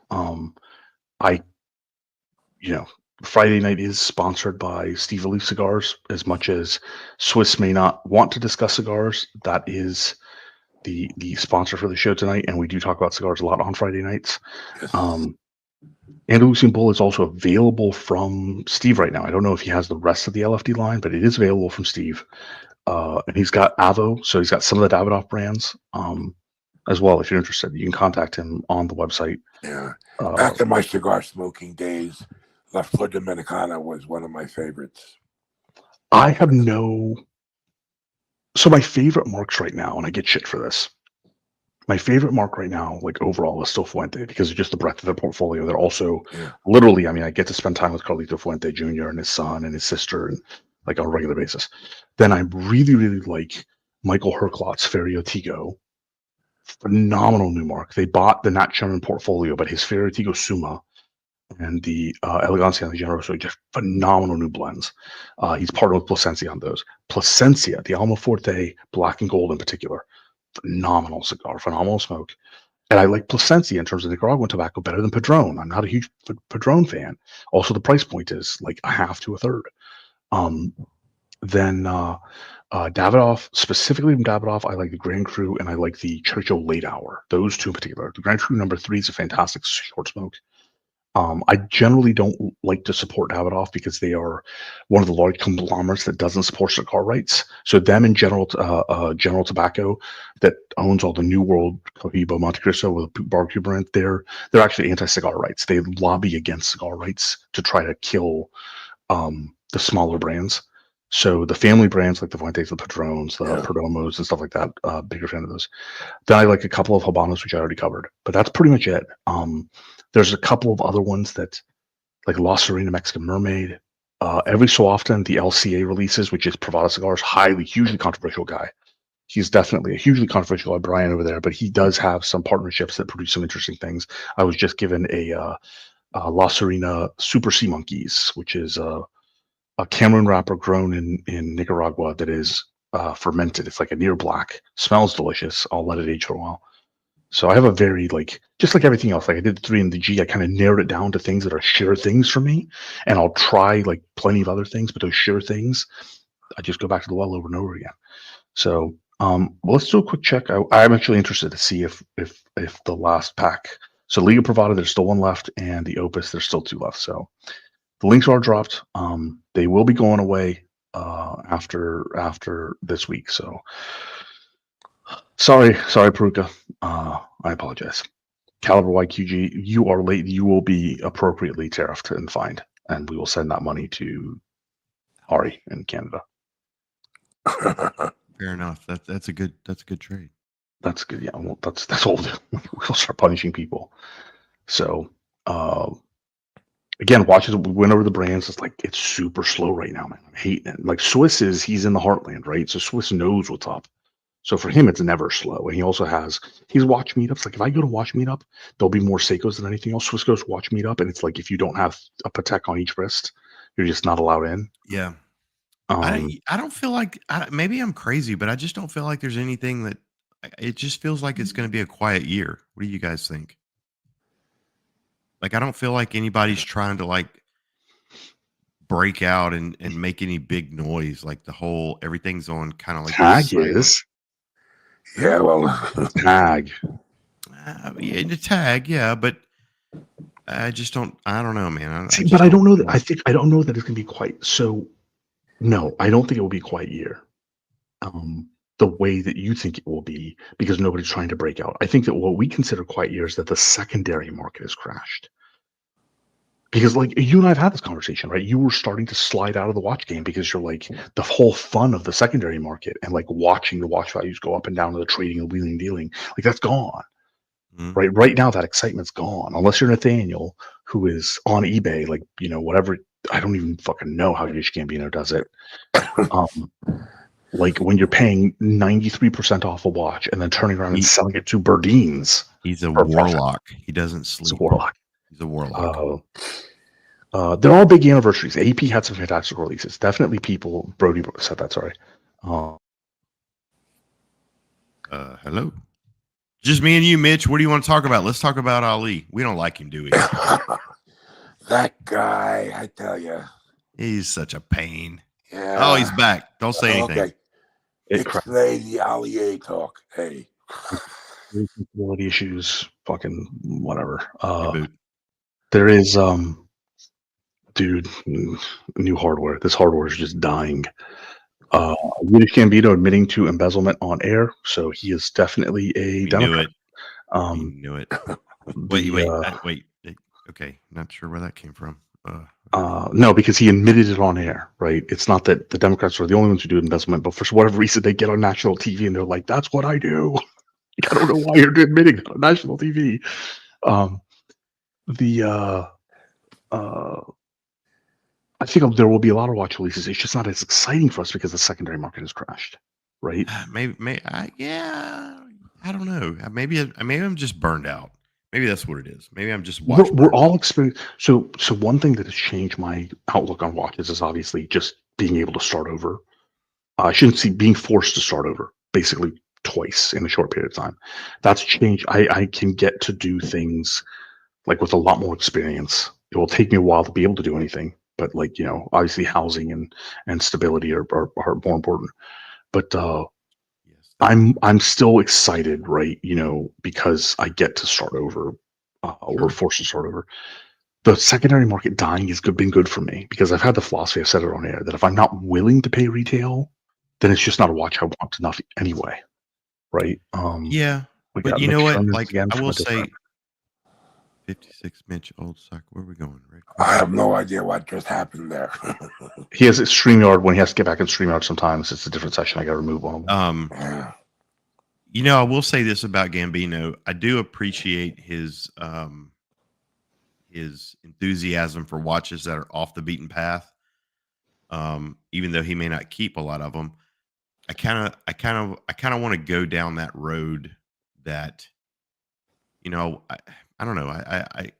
Friday night is sponsored by Steve Aloof Cigars. As much as Swiss may not want to discuss cigars, that is the sponsor for the show tonight, and we do talk about cigars a lot on Friday nights. Yes. Andalusian Bull is also available from Steve right now. I don't know if he has the rest of the LFD line, but it is available from Steve. And he's got Avo, so he's got some of the Davidoff brands as well. If you're interested, you can contact him on the website. Yeah. Back in my cigar smoking days, La Flor Dominicana was one of my favorites. I have so my favorite marks right now, and I get shit for this. My favorite mark right now, like overall, is still Fuente because of just the breadth of their portfolio. They're also literally, I get to spend time with Carlito Fuente Jr. and his son and his sister and like on a regular basis. Then I really, really like Michael Herklotz's Ferio Tigo. Phenomenal new mark. They bought the Nat Sherman portfolio, but his Ferio Tigo Suma and the Elegancia and the Generoso, just phenomenal new blends. He's partnered with Plasencia on those. Plasencia, the Almaforte Black and Gold in particular, phenomenal cigar, phenomenal smoke. And I like Plasencia in terms of Nicaraguan tobacco better than Padron. I'm not a huge Padron fan. Also, the price point is like a half to a third. Then Davidoff, specifically from Davidoff, I like the Grand Cru and I like the Churchill Late Hour. Those two in particular. The Grand Cru number 3 is a fantastic short smoke. I generally don't like to support Davidoff because they are one of the large conglomerates that doesn't support cigar rights. So them and General Tobacco that owns all the New World, Cohiba, Monte Cristo with a barbecue brand, they're actually anti-cigar rights. They lobby against cigar rights to try to kill the smaller brands. So the family brands like the Fuentes, the Padrones, the Perdomos, and stuff like that, bigger fan of those. Then I like a couple of Habanos, which I already covered, but that's pretty much it. There's a couple of other ones that, like La Serena Mexican Mermaid, Every so often, the LCA releases, which is Privada Cigars, hugely controversial guy. He's definitely a hugely controversial guy, Brian over there, but he does have some partnerships that produce some interesting things. I was just given a La Serena Super Sea Monkeys, which is a Cameroon wrapper grown in Nicaragua that is fermented. It's like a near black, smells delicious. I'll let it age for a while. So I have a very just like everything else, like I did the 3 and the G, I kind of narrowed it down to things that are sure things for me, and I'll try like plenty of other things, but those sure things, I just go back to the well over and over again. So well, let's do a quick check. I'm actually interested to see if the last pack. So Liga Privada, there's still 1 left, and the Opus, there's still 2 left. So the links are dropped. They will be going away after this week. So sorry, Peruka. I apologize. Caliber YQG, you are late. You will be appropriately tariffed and fined, and we will send that money to Ari in Canada. Fair enough. That's a good trade. That's good. Yeah, well, that's all. We'll start punishing people. So again, watches. We went over the brands. It's super slow right now, man. I'm hating it. Like Swiss he's in the heartland, right? So Swiss knows what's up. So for him, it's never slow. And he also he's watch meetups. Like if I go to watch meetup, there'll be more Seikos than anything else. Swiss goes watch meetup, and it's like if you don't have a Patek on each wrist, you're just not allowed in. Yeah. I don't feel like maybe I'm crazy, but I just don't feel like there's anything that it just feels like it's going to be a quiet year. What do you guys think? Like, I don't feel like anybody's trying to break out and make any big noise. Like everything's on kind of like Tag is. Yeah, well, tag. Yeah, the tag, yeah, but I don't know, man. I don't know that. I don't know that it's gonna be quite so. No, I don't think it will be quite a year. The way that you think it will be, because nobody's trying to break out. I think that what we consider quite a year is that the secondary market has crashed. Because you and I have had this conversation, right? You were starting to slide out of the watch game because you're like the whole fun of the secondary market and watching the watch values go up and down to the trading and wheeling and dealing, that's gone. Right. Right now that excitement's gone. Unless you're Nathaniel, who is on eBay, whatever. I don't even fucking know how Yish Gambino does it. When you're paying 93% off a watch and then turning around and selling it to Burdines. He's a warlock. He doesn't sleep. He's a warlock. He's a warlock. They're all big anniversaries. AP had some fantastic releases. Definitely people. Brody said that. Sorry. Hello. Just me and you, Mitch. What do you want to talk about? Let's talk about Ali. We don't like him, do we? That guy, I tell you. He's such a pain. Yeah. Oh, he's back. Don't say anything. Okay. It's the Ali talk. Hey. Quality issues. Fucking whatever. Reboot. There is dude, new hardware. This hardware is just dying. Yiddish Gambino admitting to embezzlement on air, so he is definitely a Democrat. Knew it. Wait. Okay, not sure where that came from. No, because he admitted it on air, right? It's not that the Democrats are the only ones who do embezzlement, but for whatever reason, they get on national TV and they're like, "That's what I do." I don't know why you're admitting that on national TV. I think there will be a lot of watch releases. It's just not as exciting for us because the secondary market has crashed, right? Maybe I don't know. Maybe I'm just burned out. Maybe that's what it is. Maybe I'm just watching. We're all experienced. So one thing that has changed my outlook on watches is obviously just being able to start over. I shouldn't see being forced to start over basically twice in a short period of time. That's changed. I can get to do things with a lot more experience. It will take me a while to be able to do anything, but obviously housing and stability are more important. But I'm still excited, right? Because I get to start over, or forced to start over. The secondary market dying has been good for me because I've had the philosophy, I've said it on air, that if I'm not willing to pay retail, then it's just not a watch I want enough anyway, right? Yeah, but you know what? I will say, 56 Mitch, old sock. Where are we going? Right? I have no idea what just happened there. He has a StreamYard. When he has to get back in StreamYard, sometimes it's a different session. I got to remove one of them. I will say this about Gambino. I do appreciate his enthusiasm for watches that are off the beaten path. Even though he may not keep a lot of them. I kind of want to go down that road that, I don't know. I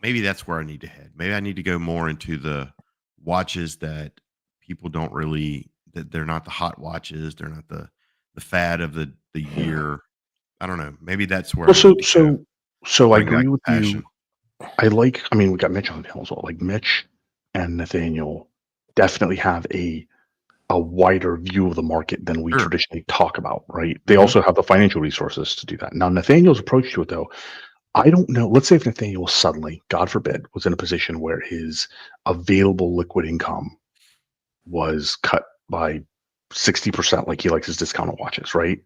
maybe that's where I need to head. Maybe I need to go more into the watches that people don't really, that they're not the hot watches. They're not the fad of the year. I don't know. Maybe that's where Well, I need to go. so I Bring back agree the with passion. you. I mean, we got Mitch on the panel as well. Like Mitch and Nathaniel definitely have a wider view of the market than we Sure. traditionally talk about, right? They Mhm. also have the financial resources to do that. Now, Nathaniel's approach to it, though, I don't know. Let's say if Nathaniel suddenly, God forbid, was in a position where his available liquid income was cut by 60%, like he likes his discounted watches, right?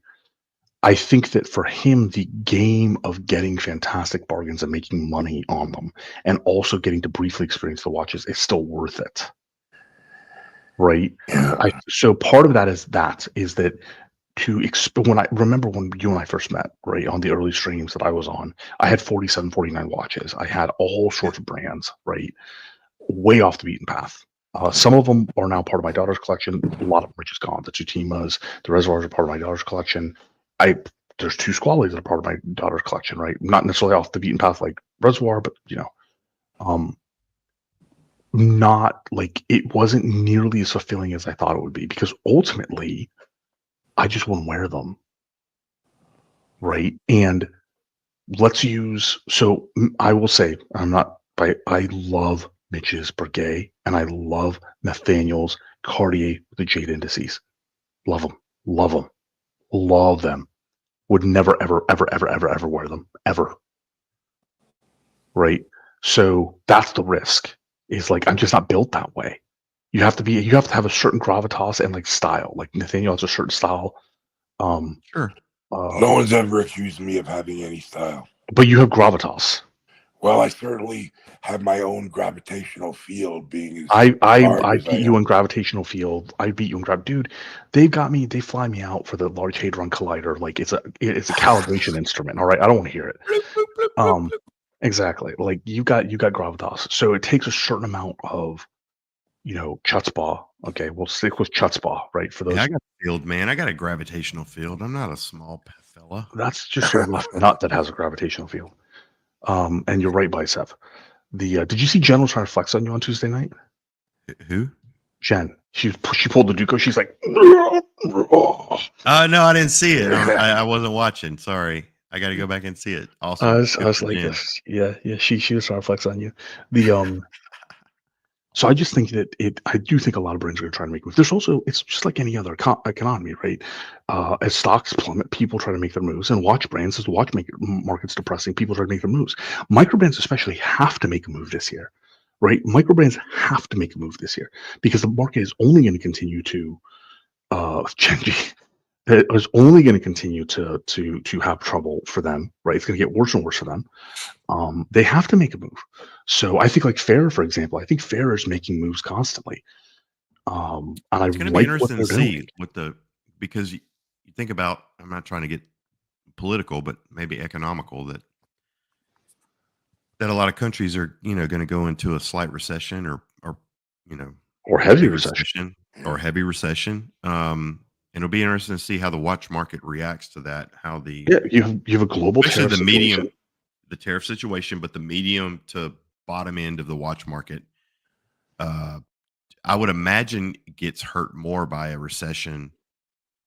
I think that for him, the game of getting fantastic bargains and making money on them and also getting to briefly experience the watches is still worth it. Right. Yeah. So part of that is that when I remember when you and I first met, right, on the early streams that I was on, I had 47, 49 watches. I had all sorts of brands, right, way off the beaten path. Some of them are now part of my daughter's collection. A lot of them are just gone. The Tutimas, the Reservoirs are part of my daughter's collection. There's two Squalies that are part of my daughter's collection, right? Not necessarily off the beaten path like Reservoir, but not like it wasn't nearly as fulfilling as I thought it would be because ultimately I just wouldn't wear them. Right. And I will say, I love Mitch's Breguet and I love Nathaniel's Cartier with the jade indices. Love them. Love them. Love them. Would never, ever, ever, ever, ever, ever wear them. Ever. Right. So that's the risk. Is like I'm just not built that way. You have to have a certain gravitas and like style. Like Nathaniel has a certain style. Sure. No one's ever accused me of having any style. But you have gravitas. Well, I certainly have my own gravitational field. Being I beat you in gravitational field. I beat you in dude. They fly me out for the Large Hadron Collider. Like it's a calibration instrument. All right, I don't want to hear it. Exactly. Like you got gravitas. So it takes a certain amount of, chutzpah. Okay, we'll stick with chutzpah, right? For those. Yeah, I got a field, man. I got a gravitational field. I'm not a small fella. That's just your left nut that has a gravitational field. And your right bicep. Did you see Jen was trying to flex on you on Tuesday night? Who? Jen. She pulled the Duco. She's like, no, I didn't see it. I wasn't watching. Sorry. I got to go back and see it. Also, I was like this. Yeah. She was trying to flex on you. So I just think that I do think a lot of brands are going to try to make moves. It's just like any other economy, right? As stocks plummet, people try to make their moves, and watch brands, as the market's depressing, people try to make their moves. Micro brands especially have to make a move this year, right? Micro brands have to make a move this year because the market is only going to continue to it's only going to continue to have trouble for them, right? It's going to get worse and worse for them. They have to make a move. So I think like Fair, for example, I think Fair is making moves constantly. And I it's going to like be what interesting they're to see doing. because you think about, I'm not trying to get political, but maybe economical, that a lot of countries are, going to go into a slight recession or Heavy recession. Or heavy recession. And it'll be interesting to see how the watch market reacts to that. How you have a global tariff situation. The tariff situation, but the medium to bottom end of the watch market, I would imagine gets hurt more by a recession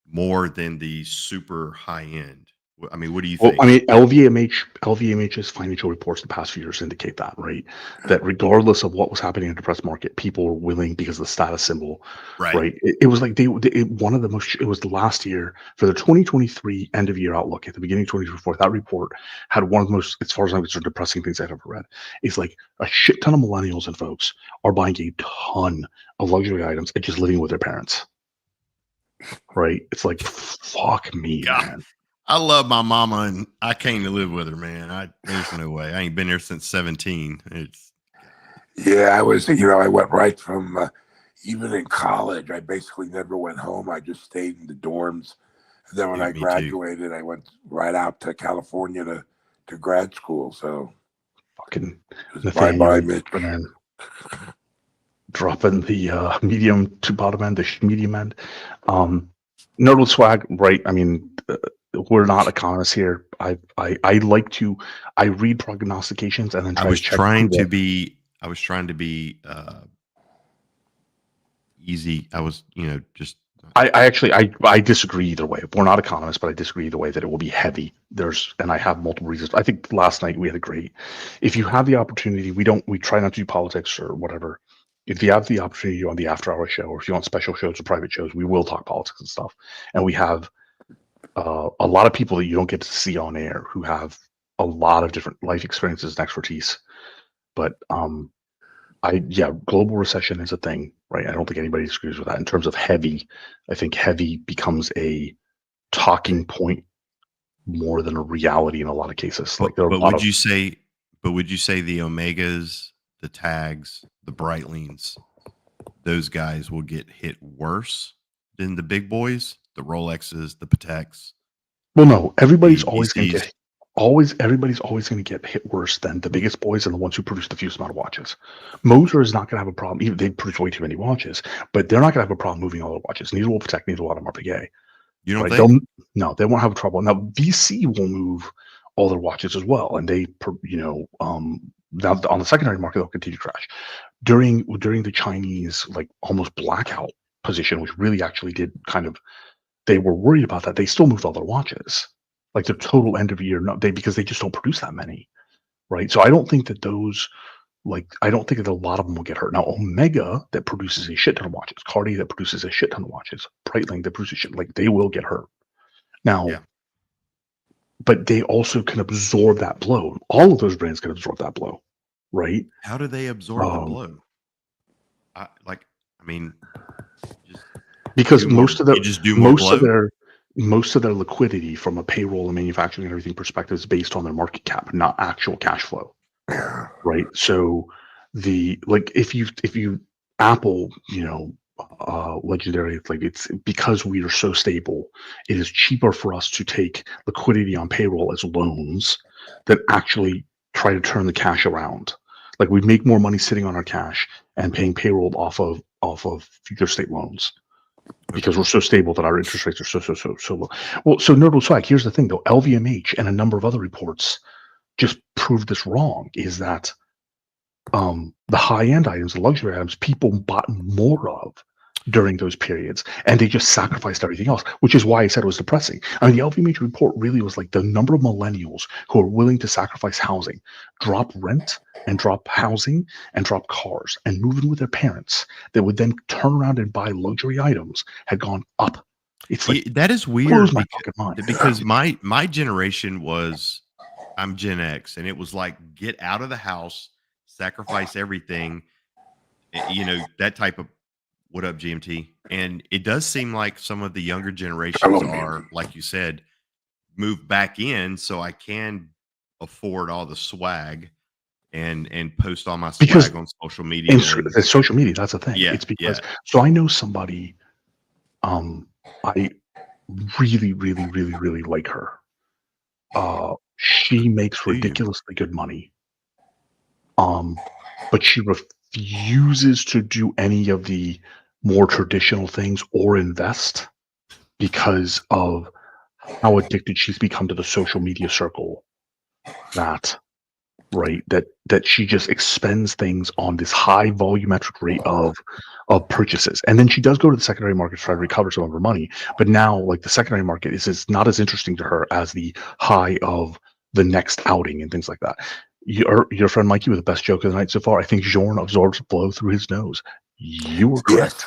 more than the super high end. I mean, what do you think? I mean, LVMH's financial reports the past few years indicate that, right? That regardless of what was happening in the depressed market, people were willing because of the status symbol, right? It was like it was the last year for the 2023 end of year outlook at the beginning of 2024. That report had one of the most, as far as I'm concerned, depressing things I've ever read. It's like a shit ton of millennials and folks are buying a ton of luxury items and just living with their parents. Right? It's like, fuck me, man. I love my mama and I came to live with her, man. There's no way. I ain't been here since 17. I went right from even in college. I basically never went home. I just stayed in the dorms. And then when I graduated, I went right out to California to grad school. So fucking bye-bye, Mitch. Man. dropping the medium to bottom end, the medium end. Nerdle swag, right? I mean, we're not economists here. I read prognostications and then try to check. I was trying to be easy. I was, just. I disagree either way. We're not economists, but I disagree either way that it will be heavy. And I have multiple reasons. I think last night we had a great. If you have the opportunity, we try not to do politics or whatever. If you have the opportunity on the after hour show, or if you want special shows or private shows, we will talk politics and stuff. And we have a lot of people that you don't get to see on air who have a lot of different life experiences and expertise. But global recession is a thing, right? I don't think anybody disagrees with that. In terms of heavy, I think heavy becomes a talking point more than a reality in a lot of cases. Would you say the Omegas, the Tags, the Breitlings, those guys will get hit worse than the big boys, the Rolexes, the Pateks? Well, no, everybody's always going to get hit worse than the biggest boys and the ones who produce the fewest amount of watches. Moser is not going to have a problem. Even they produce way too many watches, but they're not going to have a problem moving all the watches. Neither will Patek, neither will Audemars Piguet. You don't think? No, they won't have trouble. Now, VC will move all their watches as well, and they, now on the secondary market they'll continue to crash. During the Chinese almost blackout position, which really actually did they were worried about that. They still moved all their watches. Their total end of year, because they just don't produce that many, right? So I don't think that I don't think that a lot of them will get hurt. Now, Omega that produces a shit ton of watches, Cartier that produces a shit ton of watches, Breitling that produces they will get hurt. Now, but they also can absorb that blow. All of those brands can absorb that blow, right? How do they absorb the blow? Because most of their liquidity from a payroll and manufacturing and everything perspective is based on their market cap, not actual cash flow. Right. So if you Apple, Legendary, it's because we are so stable, it is cheaper for us to take liquidity on payroll as loans than actually try to turn the cash around. We make more money sitting on our cash and paying payroll off of future state loans. Because we're so stable that our interest rates are so low. Well, so Nerdle Swag, here's the thing though, LVMH and a number of other reports just proved this wrong, is that the high-end items, the luxury items, people bought more of during those periods, and they just sacrificed everything else, which is why I said it was depressing. I mean, the LVMH report really was the number of millennials who are willing to sacrifice housing, drop rent and drop housing and drop cars and move in with their parents that would then turn around and buy luxury items had gone up. It's that is weird because my generation was, I'm Gen X, and it was get out of the house, sacrifice everything, that type of. What up, GMT? And it does seem like some of the younger generations are, like you said, move back in so I can afford all the swag and post all my swag on social media. And social media, that's a thing. Yeah, it's because so I know somebody I really, really, really, really like her. She makes ridiculously good money. But she refuses to do any of the more traditional things or invest because of how addicted she's become to the social media circle. That she just expends things on this high volumetric rate of purchases, and then she does go to the secondary market to try to recover some of her money. But now, the secondary market is not as interesting to her as the high of the next outing and things like that. Your friend Mikey with the best joke of the night so far. I think Jorn absorbs a blow through his nose. You were correct.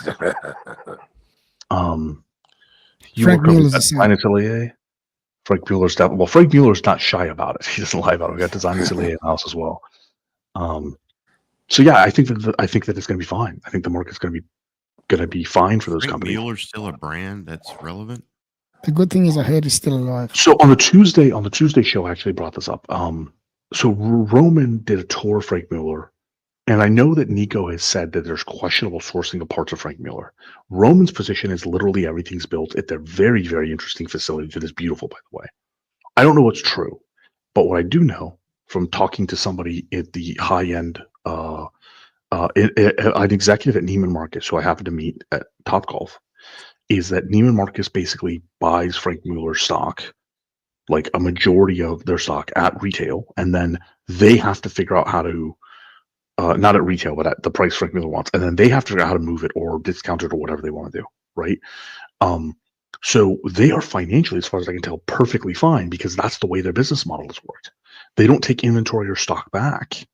Frank Muller's design atelier. Frank Muller's Frank Muller's not shy about it. He doesn't lie about it. We got design atelier in the house as well. So yeah, I think that it's going to be fine. I think the market's going to be fine for those companies. Muller's still a brand that's relevant. The good thing is I heard it's still alive. So on the Tuesday show, I actually brought this up. So Roman did a tour of Frank Muller, and I know that Nico has said that there's questionable sourcing of parts of Frank Muller. Roman's position is literally everything's built at their very, very interesting facility that is beautiful, by the way. I don't know what's true, but what I do know from talking to somebody at the high-end an executive at Neiman Marcus, who I happened to meet at Topgolf, is that Neiman Marcus basically buys Frank Mueller stock, like a majority of their stock at retail, and then they have to figure out how to, not at retail, but at the price Frank Mueller wants, and then they have to figure out how to move it or discount it or whatever they want to do, right? So they are financially, as far as I can tell, perfectly fine because that's the way their business model has worked. They don't take inventory or stock back,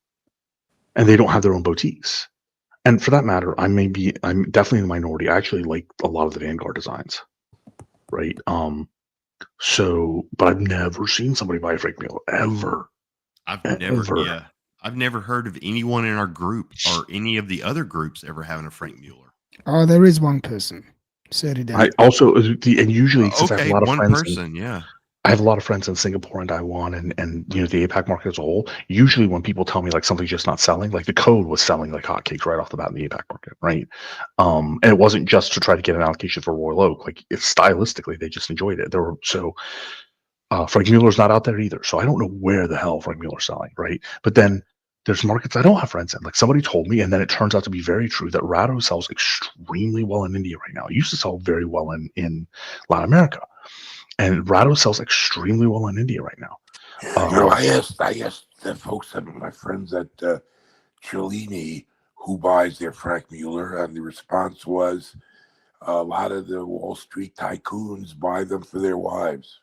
and they don't have their own boutiques. And for that matter, I'm definitely in the minority. I actually like a lot of the Vanguard designs, right? But I've never seen somebody buy a Frank Mueller ever. I've never heard of anyone in our group or any of the other groups ever having a Frank Mueller. Oh, there is one person. I also, and usually, since I have a lot of friends, I have a lot of friends in Singapore and Taiwan and the APAC market as a whole. Usually when people tell me like something's just not selling, like the Code was selling like hotcakes right off the bat in the APAC market, right? And it wasn't just to try to get an allocation for Royal Oak. Like it's stylistically, they just enjoyed it. Frank Mueller's not out there either. So I don't know where the hell Frank Mueller's selling, right? But then there's markets I don't have friends in. Like somebody told me, and then it turns out to be very true, that Rado sells extremely well in India right now. It used to sell very well in Latin America. And Rado sells extremely well in India right now. I asked the folks, my friends at Cellini, who buys their Frank Mueller, and the response was a lot of the Wall Street tycoons buy them for their wives.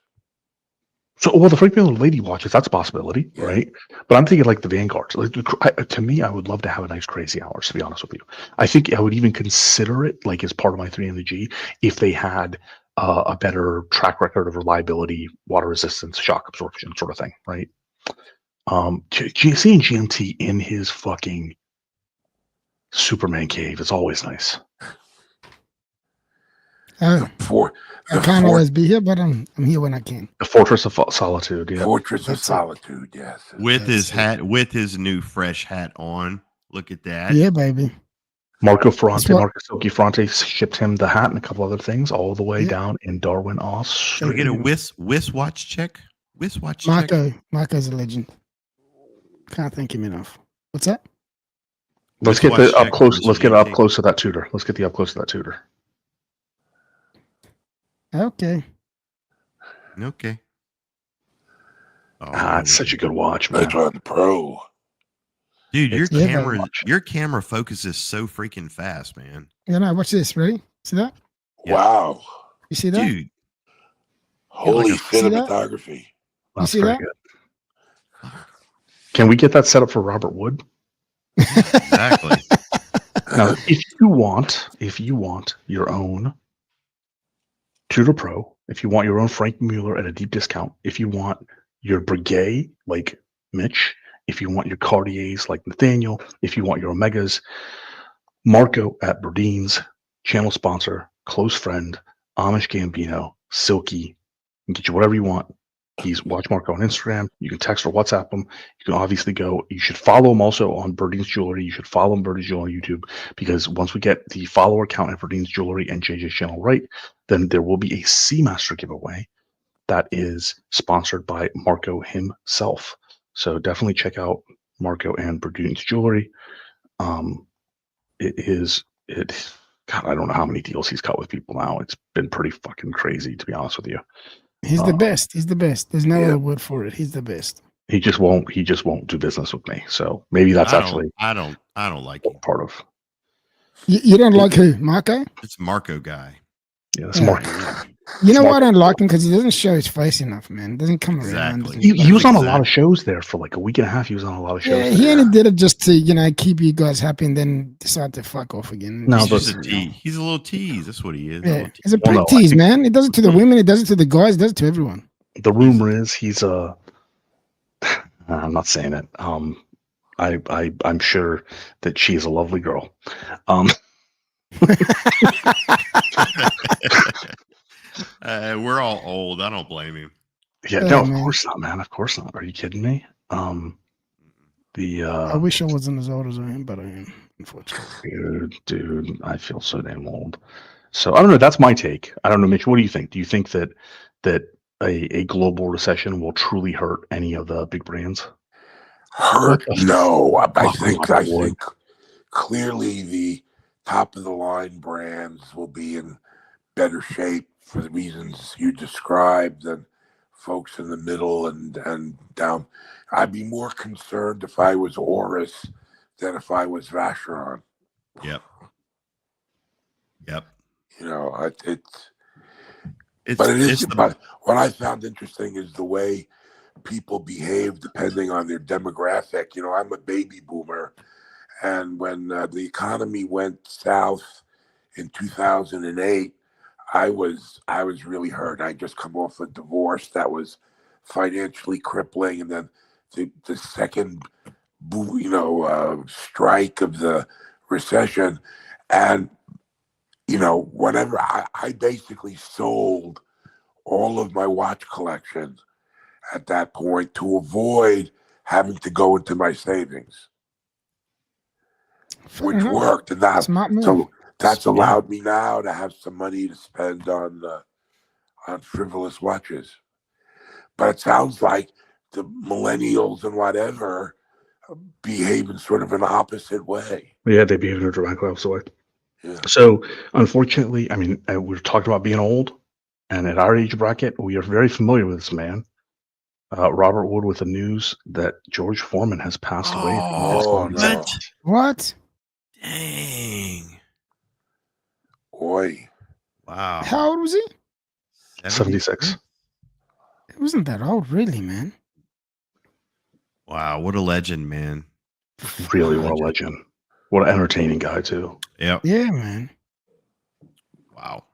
So, well, the Frank Mueller lady watches, that's a possibility, right? But I'm thinking like the Vanguards. Like, to me, I would love to have a nice crazy hours, to be honest with you. I think I would even consider it like as part of my 3 and the G if they had a better track record of reliability, water resistance, shock absorption sort of thing, right? Seeing GMT in his fucking Superman cave is always nice. I can't always be here, but I'm here when I can. The Fortress of Solitude, yeah. Fortress of Solitude, yes. With his new fresh hat on. Look at that. Yeah, baby. Marco Silky Fronte shipped him the hat and a couple other things all the way down in Darwin, Australia. Can we get a wristwatch check? Marco's a legend. Can't thank him enough. What's that? Let's get the up close. Let's get up close to that Tudor. Let's get the up close to that Tudor. Okay. Oh, it's such a good watch, man. That's on the Pro. Dude, your camera focuses so freaking fast, man. Yeah, no, watch this. Ready? See that? Wow. You see that? Dude. Holy cinematography. You see that? Good. Can we get that set up for Robert Wood? Exactly. Now, if you want your own Tudor Pro, if you want your own Frank Mueller at a deep discount, if you want your Breguet like Mitch, if you want your Cartiers like Nathaniel, if you want your Omegas, Marco at Berdeen's, channel sponsor, close friend, Amish Gambino, Silky, can get you whatever you want. He's Watch Marco on Instagram. You can text or WhatsApp him. You can obviously go. You should follow him also on Berdeen's Jewelry. You should follow him Berdeen's Jewelry on YouTube, because once we get the follower count at Berdeen's Jewelry and JJ's channel right, then there will be a Seamaster giveaway that is sponsored by Marco himself. So definitely check out Marco and Berdeen's Jewelry. God, I don't know how many deals he's cut with people now. It's been pretty fucking crazy, to be honest with you. He's the best. He's the best. There's no other word for it. He's the best. He just won't do business with me. So maybe that's I don't like him. Part of. You don't like who? Marco? It's Marco guy. Yeah, that's Marco. You know why I don't like him? Because he doesn't show his face enough, man. Doesn't come around. He was on a lot of shows there for like a week and a half. He was on a lot of shows. Yeah, he only did it just to keep you guys happy, and then decide to fuck off again. No, he's just a tease. He's a little tease. That's what he is. Yeah, he's a prick tease, man. He does it to the women. He does it to the guys. He does it to everyone. The rumor is he's a. I'm not saying it. I'm sure that she is a lovely girl. We're all old. I don't blame him. Yeah, no, of course not, man. Of course not. Are you kidding me? I wish I wasn't as old as I am, but I am, unfortunately. Dude, I feel so damn old. So I don't know. That's my take. I don't know, Mitch. What do you think? Do you think that a global recession will truly hurt any of the big brands? No, I think clearly the top of the line brands will be in better shape for the reasons you described than folks in the middle and down. I'd be more concerned if I was Oris than if I was Vacheron. Yep. You know, It's but what I found interesting is the way people behave depending on their demographic. You know, I'm a baby boomer, and when the economy went south in 2008, I was really hurt. I just come off a divorce that was financially crippling, and then the second strike of the recession, and whenever I basically sold all of my watch collections at that point to avoid having to go into my savings, which worked, and that's allowed me now to have some money to spend on frivolous watches. But it sounds like the millennials and whatever behave in sort of an opposite way. Yeah, they behave in a dramatically opposite way. Yeah. So, unfortunately, I mean, we've talked about being old, and at our age bracket, we are very familiar with this man, Robert Wood, with the news that George Foreman has passed away. No. What? Dang. Boy. Wow. How old was he? 76. It wasn't that old, really, man. Wow, what a legend, man. Really, what a legend. What an entertaining guy, too. Yep. Yeah, man. Wow.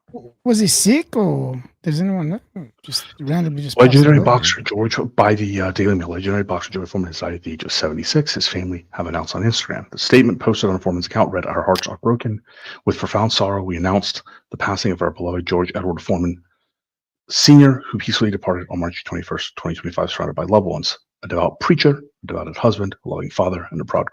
Was he sick, or does anyone know? Just randomly just Legendary boxer George, by the Daily Mail, legendary boxer George Foreman has died at the age of 76. His family have announced on Instagram. The statement posted on Foreman's account read, "Our hearts are broken. With profound sorrow, we announced the passing of our beloved George Edward Foreman Sr., who peacefully departed on March 21st, 2025, surrounded by loved ones. A devout preacher, a devoted husband, a loving father, and a proud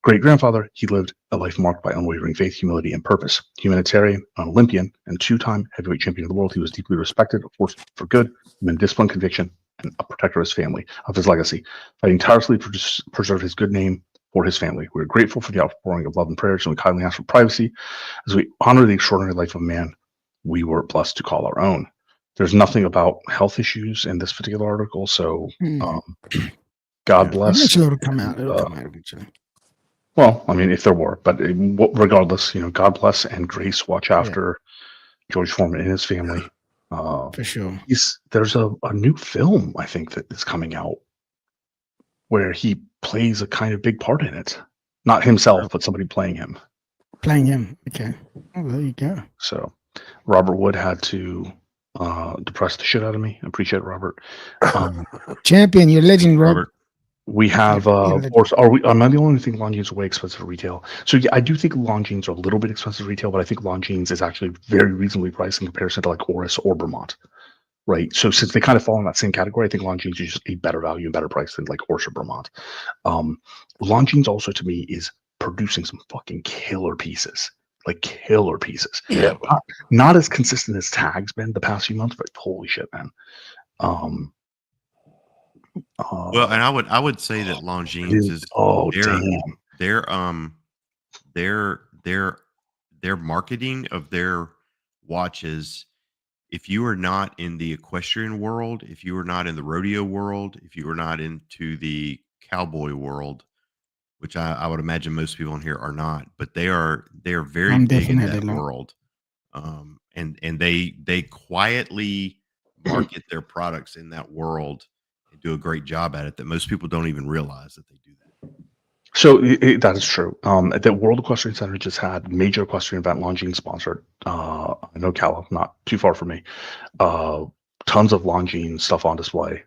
great-grandfather, he lived a life marked by unwavering faith, humility, and purpose. Humanitarian, an Olympian, and two-time heavyweight champion of the world, he was deeply respected, a force for good, human discipline, conviction, and a protector of his family, of his legacy, fighting tirelessly to preserve his good name for his family. We are grateful for the outpouring of love and prayers, and we kindly ask for privacy as we honor the extraordinary life of a man we were blessed to call our own." There's nothing about health issues in this particular article, so God bless. Eventually it'll come out. It'll come out eventually. Well, I mean, if there were, but regardless, God bless and grace watch after George Foreman and his family. For sure. There's a new film, I think, that is coming out where he plays a kind of big part in it. Not himself, but somebody playing him. Playing him. Okay. Oh, there you go. So Robert Wood had to depress the shit out of me. I appreciate it, Robert. Champion, you're a legend, Robert. We have, of course, am I the only thing long jeans are way expensive for retail? So yeah, I do think long jeans are a little bit expensive retail, but I think long jeans is actually very reasonably priced in comparison to like Oris or Vermont, right? So since they kind of fall in that same category, I think long jeans is just a better value and better price than like Oris or Vermont. Long jeans also to me is producing some fucking killer pieces. Like killer pieces. Yeah. Not as consistent as Tag's been the past few months, but holy shit, man. Well, and I would say that Longines is their marketing of their watches. If you are not in the equestrian world, if you are not in the rodeo world, if you are not into the cowboy world, which I would imagine most people in here are not, but they are very big in that world. And they quietly market their products in that world and do a great job at it that most people don't even realize that they do that. So that is true. The World Equestrian Center just had major equestrian event, Longines sponsored. I know Ocala, not too far from me. Tons of Longines stuff on display.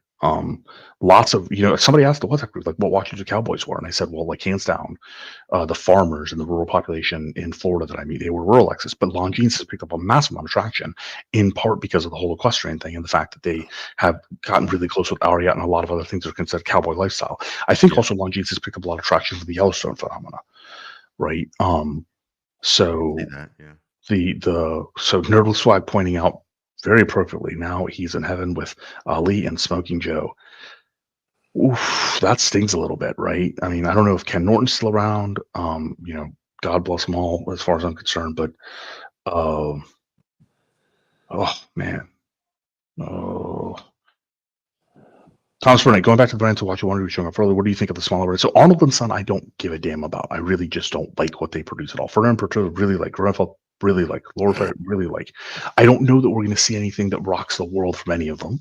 Lots of, somebody asked the WhatsApp group, like, what watches do cowboys wear? And I said, well, like, hands down, the farmers and the rural population in Florida that I meet, they were Rolexes. But Longines has picked up a massive amount of traction, in part because of the whole equestrian thing and the fact that they have gotten really close with Ariat and a lot of other things that are considered cowboy lifestyle. I think also Longines has picked up a lot of traction for the Yellowstone phenomena, right? So Nerdless Swag pointing out very appropriately, now he's in heaven with Ali and Smoking Joe. Oof, that stings a little bit, right? I mean, I don't know if Ken Norton's still around. God bless them all, as far as I'm concerned. But, oh man, oh. Thomas Burnett, going back to the brands to watch you wanted to showing up earlier. What do you think of the smaller brands? So Arnold and Son, I don't give a damn about. I really just don't like what they produce at all. Ferdinand Porter, really like Grenfell, really like Lord, really like. I don't know that we're going to see anything that rocks the world from any of them.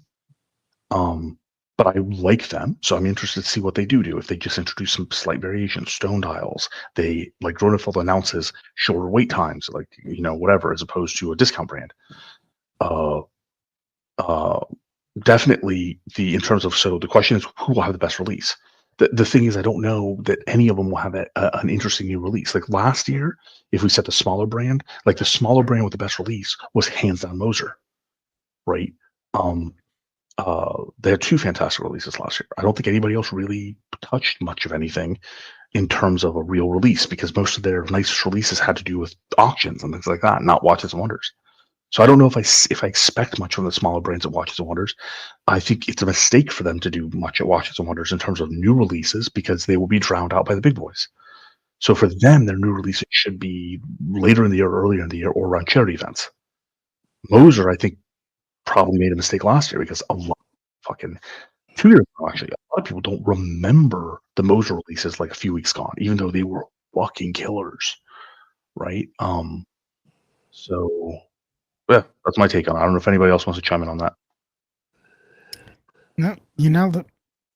But I like them, so I'm interested to see what they do. If they just introduce some slight variations, stone dials, they like Gronefeld announces shorter wait times, like whatever, as opposed to a discount brand. Definitely in terms of, so the question is who will have the best release. The thing is, I don't know that any of them will have an interesting new release. Like last year, if we set the smaller brand, like the smaller brand with the best release was hands down Moser, right? They had 2 fantastic releases last year. I don't think anybody else really touched much of anything in terms of a real release, because most of their nicest releases had to do with auctions and things like that, not Watches and Wonders. So I don't know if I expect much from the smaller brands at Watches and Wonders. I think it's a mistake for them to do much at Watches and Wonders in terms of new releases, because they will be drowned out by the big boys. So for them, their new releases should be later in the year, earlier in the year, or around charity events. Moser, I think, probably made a mistake last year, because a lot of 2 years ago, actually, a lot of people don't remember the Moser releases like a few weeks gone, even though they were fucking killers, right? So yeah, that's my take on it. I don't know if anybody else wants to chime in on that. No, you nailed it.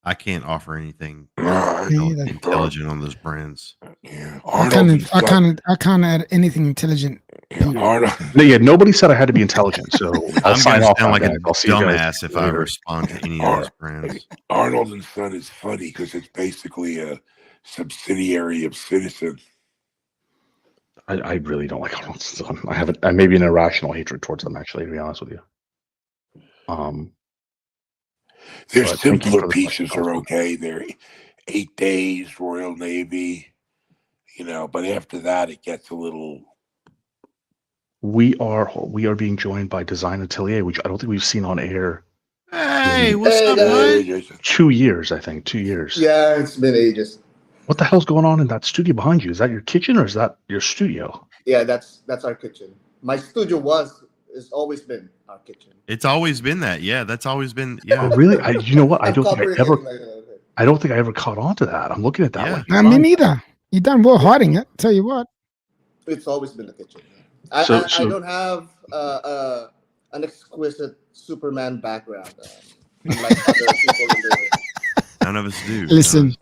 I can't offer anything either. intelligent on those brands. Yeah, I can't add anything intelligent. Yeah, nobody said I had to be intelligent, so I'll sign off. Sound like a I'll see you guys dumbass if I respond to any of those brands. Arnold and Son is funny because it's basically a subsidiary of Citizen. I really don't like Arnold and Son. I maybe an irrational hatred towards them, actually, to be honest with you. Their simpler pieces are okay. They're 8 days, Royal Navy, but after that it gets a little. We are being joined by Design Atelier, which I don't think we've seen on air. Hey, what's up, man? 2 years, I think. 2 years. Yeah, it's been ages. What the hell's going on in that studio behind you? Is that your kitchen or is that your studio? Yeah, that's our kitchen. My studio it's always been our kitchen. It's always been that. Yeah, that's always been. Yeah. Oh, really? You know what? I don't think I ever caught on to that. I'm looking at that. Yeah. Me neither. You done well hiding it. Tell you what. It's always been the kitchen. I don't have an exquisite Superman background. Unlike other people in the. None of us do. Listen,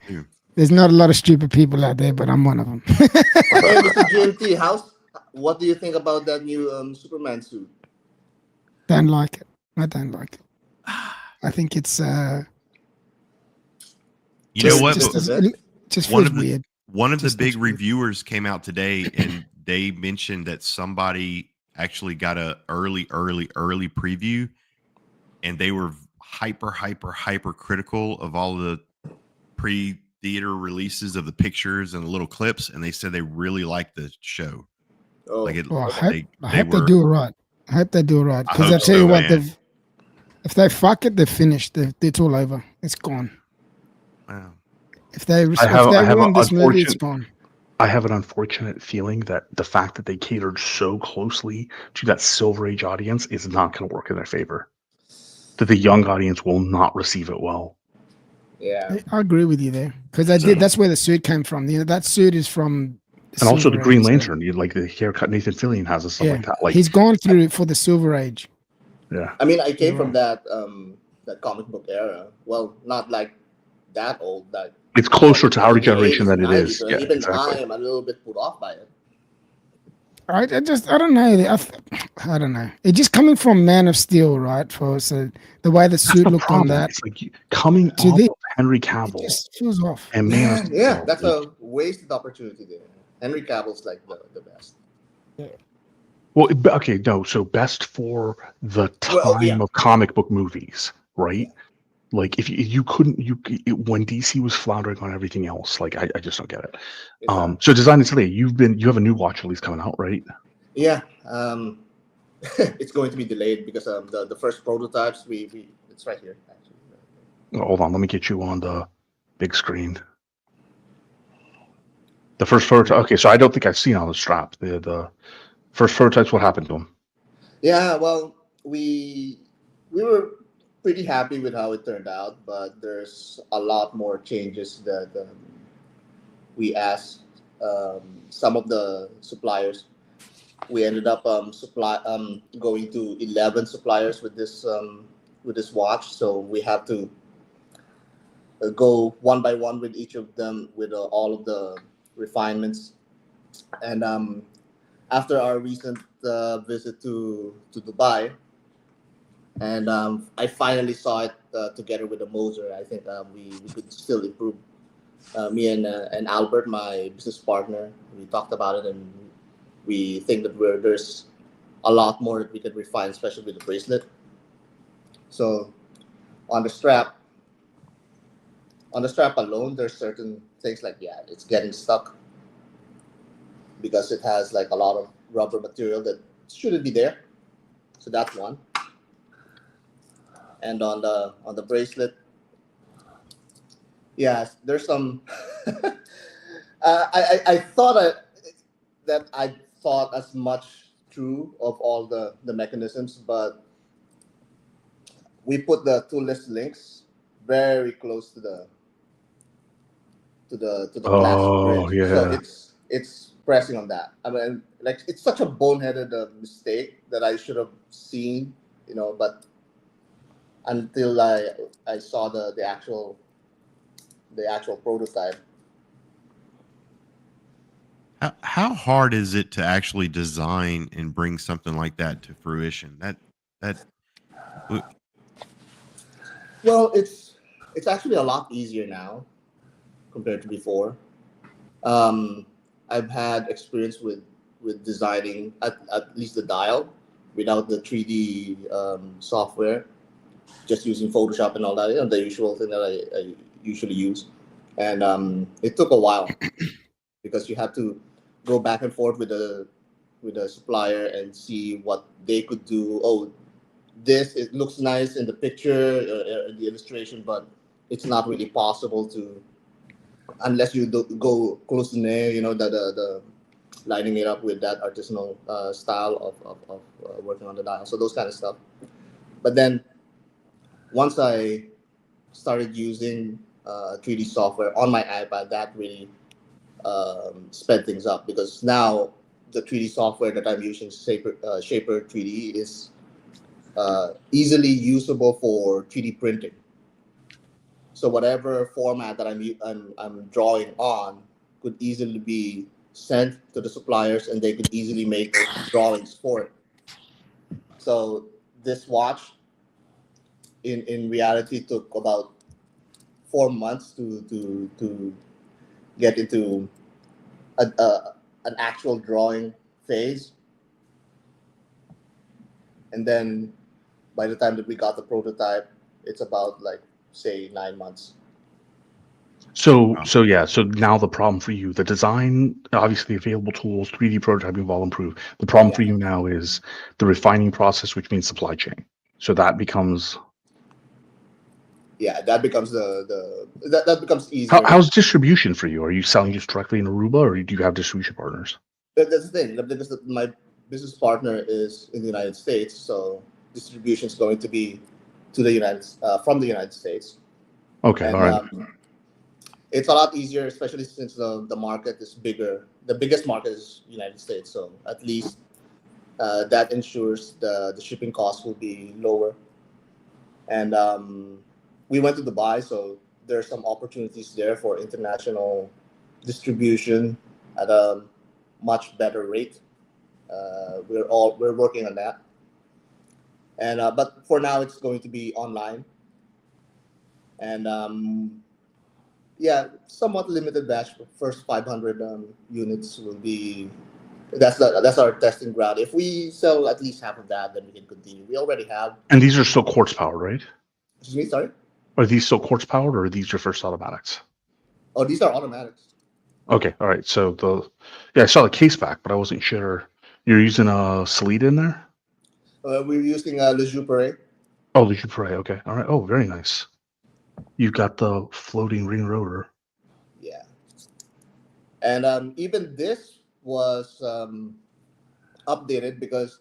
there's not a lot of stupid people out there, but I'm one of them. Hey, Mr. GMT, what do you think about that new Superman suit? Don't like it. I don't like it. I think it's you know what? Just feels weird. One of the big reviewers came out today and they mentioned that somebody actually got a early preview, and they were hyper critical of all the pre-theater releases of the pictures and the little clips, and they said they really liked the show. Oh, I hope they do it right. I hope they do it right, because I tell you what, if they fuck it, they're finished. It's all over. It's gone. Wow. If they ruin this movie, it's gone. I have an unfortunate feeling that the fact that they catered so closely to that Silver Age audience is not going to work in their favor. That the young audience will not receive it well. Yeah, I agree with you there, because that's where the suit came from. That suit is from. And also the Green Lantern, like the haircut Nathan Fillion has, and stuff like that. Like he's gone through it for the Silver Age. Yeah, I mean, I came from that comic book era. Well, not like that old. That it's closer to our generation than it is. Yeah, even exactly. I am a little bit put off by it. I don't know. I don't know. It's just coming from Man of Steel, right? So the way the suit looked on that. It's like coming to of Henry Cavill. It just feels off. And Man, yeah, that's a wasted opportunity there. Henry Cavill's like the best. Yeah. Well, okay, no. So best for the time of comic book movies, right? Like if you couldn't, when DC was floundering on everything else, like I just don't get it. So Design Atelier, you have a new watch release coming out, right? Yeah, it's going to be delayed because the first prototypes it's right here actually. Hold on, let me get you on the big screen. The first prototype. Okay, so I don't think I've seen on the strap. The first prototypes. What happened to them? Yeah, well, we were pretty happy with how it turned out, but there's a lot more changes that we asked some of the suppliers. We ended up going to 11 suppliers with this watch, so we have to go one by one with each of them with all of the refinements. And after our recent visit to Dubai, and I finally saw it together with the Moser. I think we could still improve. Me and Albert, my business partner, we talked about it, and we think that there's a lot more that we could refine, especially with the bracelet. So on the strap, alone, there's certain things like, yeah, it's getting stuck because it has like a lot of rubber material that shouldn't be there. So that's one. And on the bracelet, yeah, there's some. I thought that I thought as much through of all the mechanisms, but we put the toolless links very close to the glass Oh, bridge, so yeah. it's pressing on that. I mean, like, it's such a boneheaded mistake that I should have seen, but until I saw the actual prototype. How hard is it to actually design and bring something like that to fruition? Well, it's actually a lot easier now compared to before. I've had experience with designing at least the dial without the 3D software, just using Photoshop and all that, the usual thing that I usually use. And it took a while because you have to go back and forth with the supplier and see what they could do. Oh, it looks nice in the picture, in the illustration, but it's not really possible to, unless you go close to nail, the lining it up with that artisanal style of working on the dial. So those kind of stuff. But then once I started using 3D software on my iPad, that really sped things up, because now the 3D software that I'm using, Shaper 3D, is easily usable for 3D printing. So whatever format that I'm drawing on could easily be sent to the suppliers, and they could easily make drawings for it. So this watch, in reality, took about 4 months to get into an actual drawing phase, and then by the time that we got the prototype, it's about, like, say, 9 months. So now the problem for you, the design, obviously available tools, 3D prototyping have all improved. The problem for you now is the refining process, which means supply chain. So that becomes... Yeah, that becomes that becomes easier. How's distribution for you? Are you selling just directly in Aruba, or do you have distribution partners? That's the thing. Because my business partner is in the United States, so distribution is going to be to from the United States. Okay, and, all right. It's a lot easier, especially since the market is bigger. The biggest market is United States, so at least that ensures the shipping costs will be lower. And we went to Dubai, so there are some opportunities there for international distribution at a much better rate. We're working on that, and but for now it's going to be online, and somewhat limited batch. First 500 units will be. That's our testing ground. If we sell at least half of that, then we can continue. We already have. And these are still quartz powered, right? Excuse me, sorry? Are these still quartz powered, or are these your first automatics? Oh, these are automatics. Okay, all right. So I saw the case back, but I wasn't sure. You're using a Salida in there? We're using Le Jouperet. Oh, Le Jouperet. Okay, all right. Oh, very nice. You've got the floating ring rotor. Yeah. And even this was updated because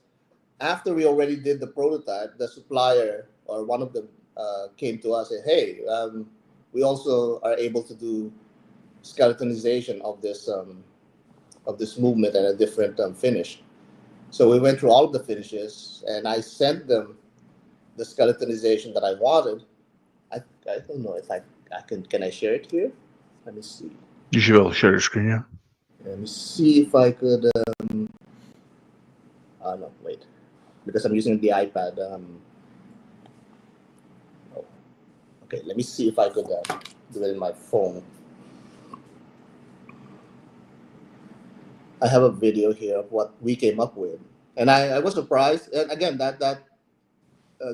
after we already did the prototype, the supplier or one of them came to us and said, "Hey, we also are able to do skeletonization of this movement and a different finish." So we went through all of the finishes, and I sent them the skeletonization that I wanted. I don't know if I can I share it here? Let me see. You should be able to share your screen, yeah. Let me see if I could. No, wait, because I'm using the iPad. Oh, okay, let me see if I could do it in my phone. I have a video here of what we came up with, and I was surprised. And again, that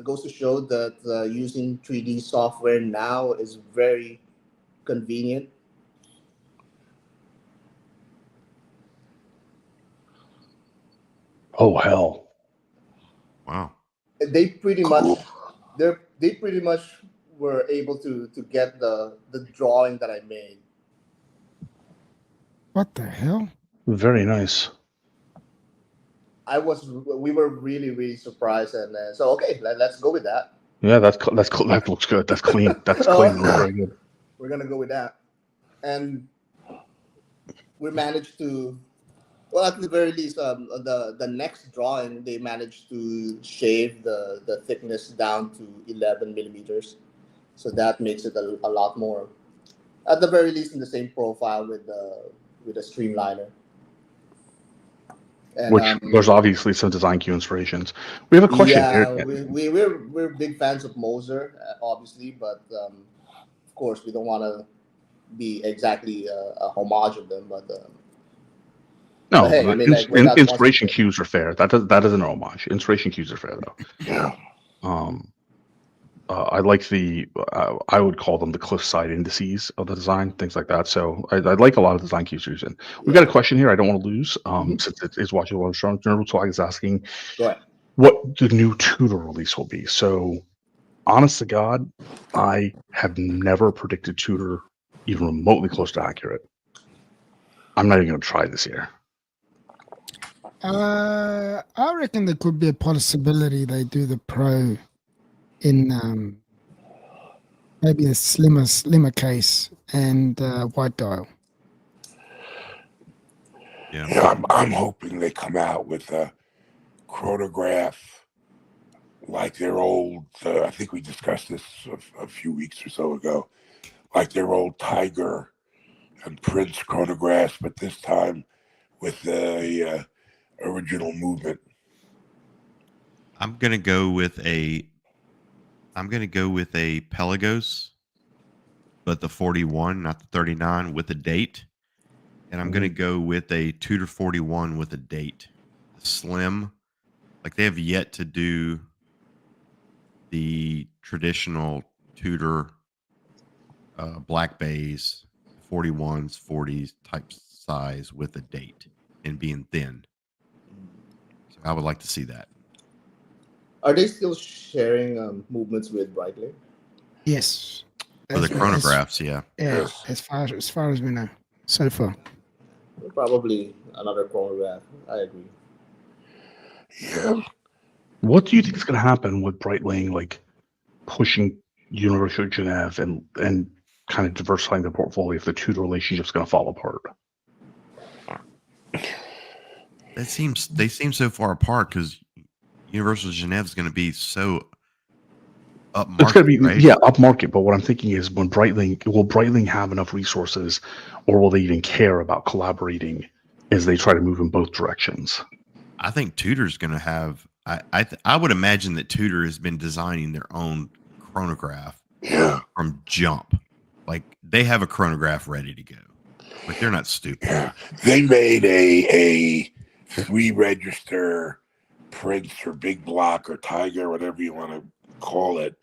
goes to show that using 3D software now is very convenient. Oh hell! Wow. They pretty much they pretty much were able to get the drawing that I made. What the hell? Very nice. We were really surprised, and so okay, let's go with that. Yeah, that looks good. That's clean. That's clean. Looks very good. We're gonna go with that, and we managed to. Well, at the very least, the next drawing they managed to shave the thickness down to 11 millimeters, so that makes it a lot more. At the very least, in the same profile with a streamliner. And, Which there's obviously some design cue inspirations. We have a question yeah, here. we're big fans of Moser, obviously, but of course we don't want to be exactly a homage of them. But no, hey, I mean, like, inspiration cues are fair. That is an homage. Inspiration cues are fair though. Yeah. I like I would call them the cliffside indices of the design, things like that. So I like a lot of design cues using. We've got a question here I don't want to lose since it is watching a lot of strong journal. So I was asking what the new Tudor release will be. So honest to God, I have never predicted Tudor even remotely close to accurate. I'm not even going to try this year. I reckon there could be a possibility they do the Pro in maybe a slimmer case and white dial. Yeah, I'm hoping they come out with a chronograph like their old. I think we discussed this a few weeks or so ago, like their old Tiger and Prince chronographs, but this time with the original movement. I'm gonna go with a Pelagos, but the 41, not the 39, with a date. And I'm gonna go with a Tudor 41 with a date. Slim, like they have yet to do the traditional Tudor black bays, 41s, 40s type size with a date and being thin. So I would like to see that. Are they still sharing movements with Breitling? Yes. For the chronographs, yeah. Yeah, as far as we know, so far. Probably another chronograph. I agree. Yeah. What do you think is going to happen with Breitling, like pushing University of Genève and kind of diversifying the portfolio if the Tudor relationship's going to fall apart? They seem so far apart because Universal Genève is going to be so upmarket. It's going to be right? upmarket. But what I'm thinking is, will Breitling have enough resources, or will they even care about collaborating as they try to move in both directions? I think Tudor's going to have. I would imagine that Tudor has been designing their own chronograph from jump. Like they have a chronograph ready to go. Like they're not stupid. Yeah. They made a 3-register Prince or Big Block or Tiger, whatever you want to call it,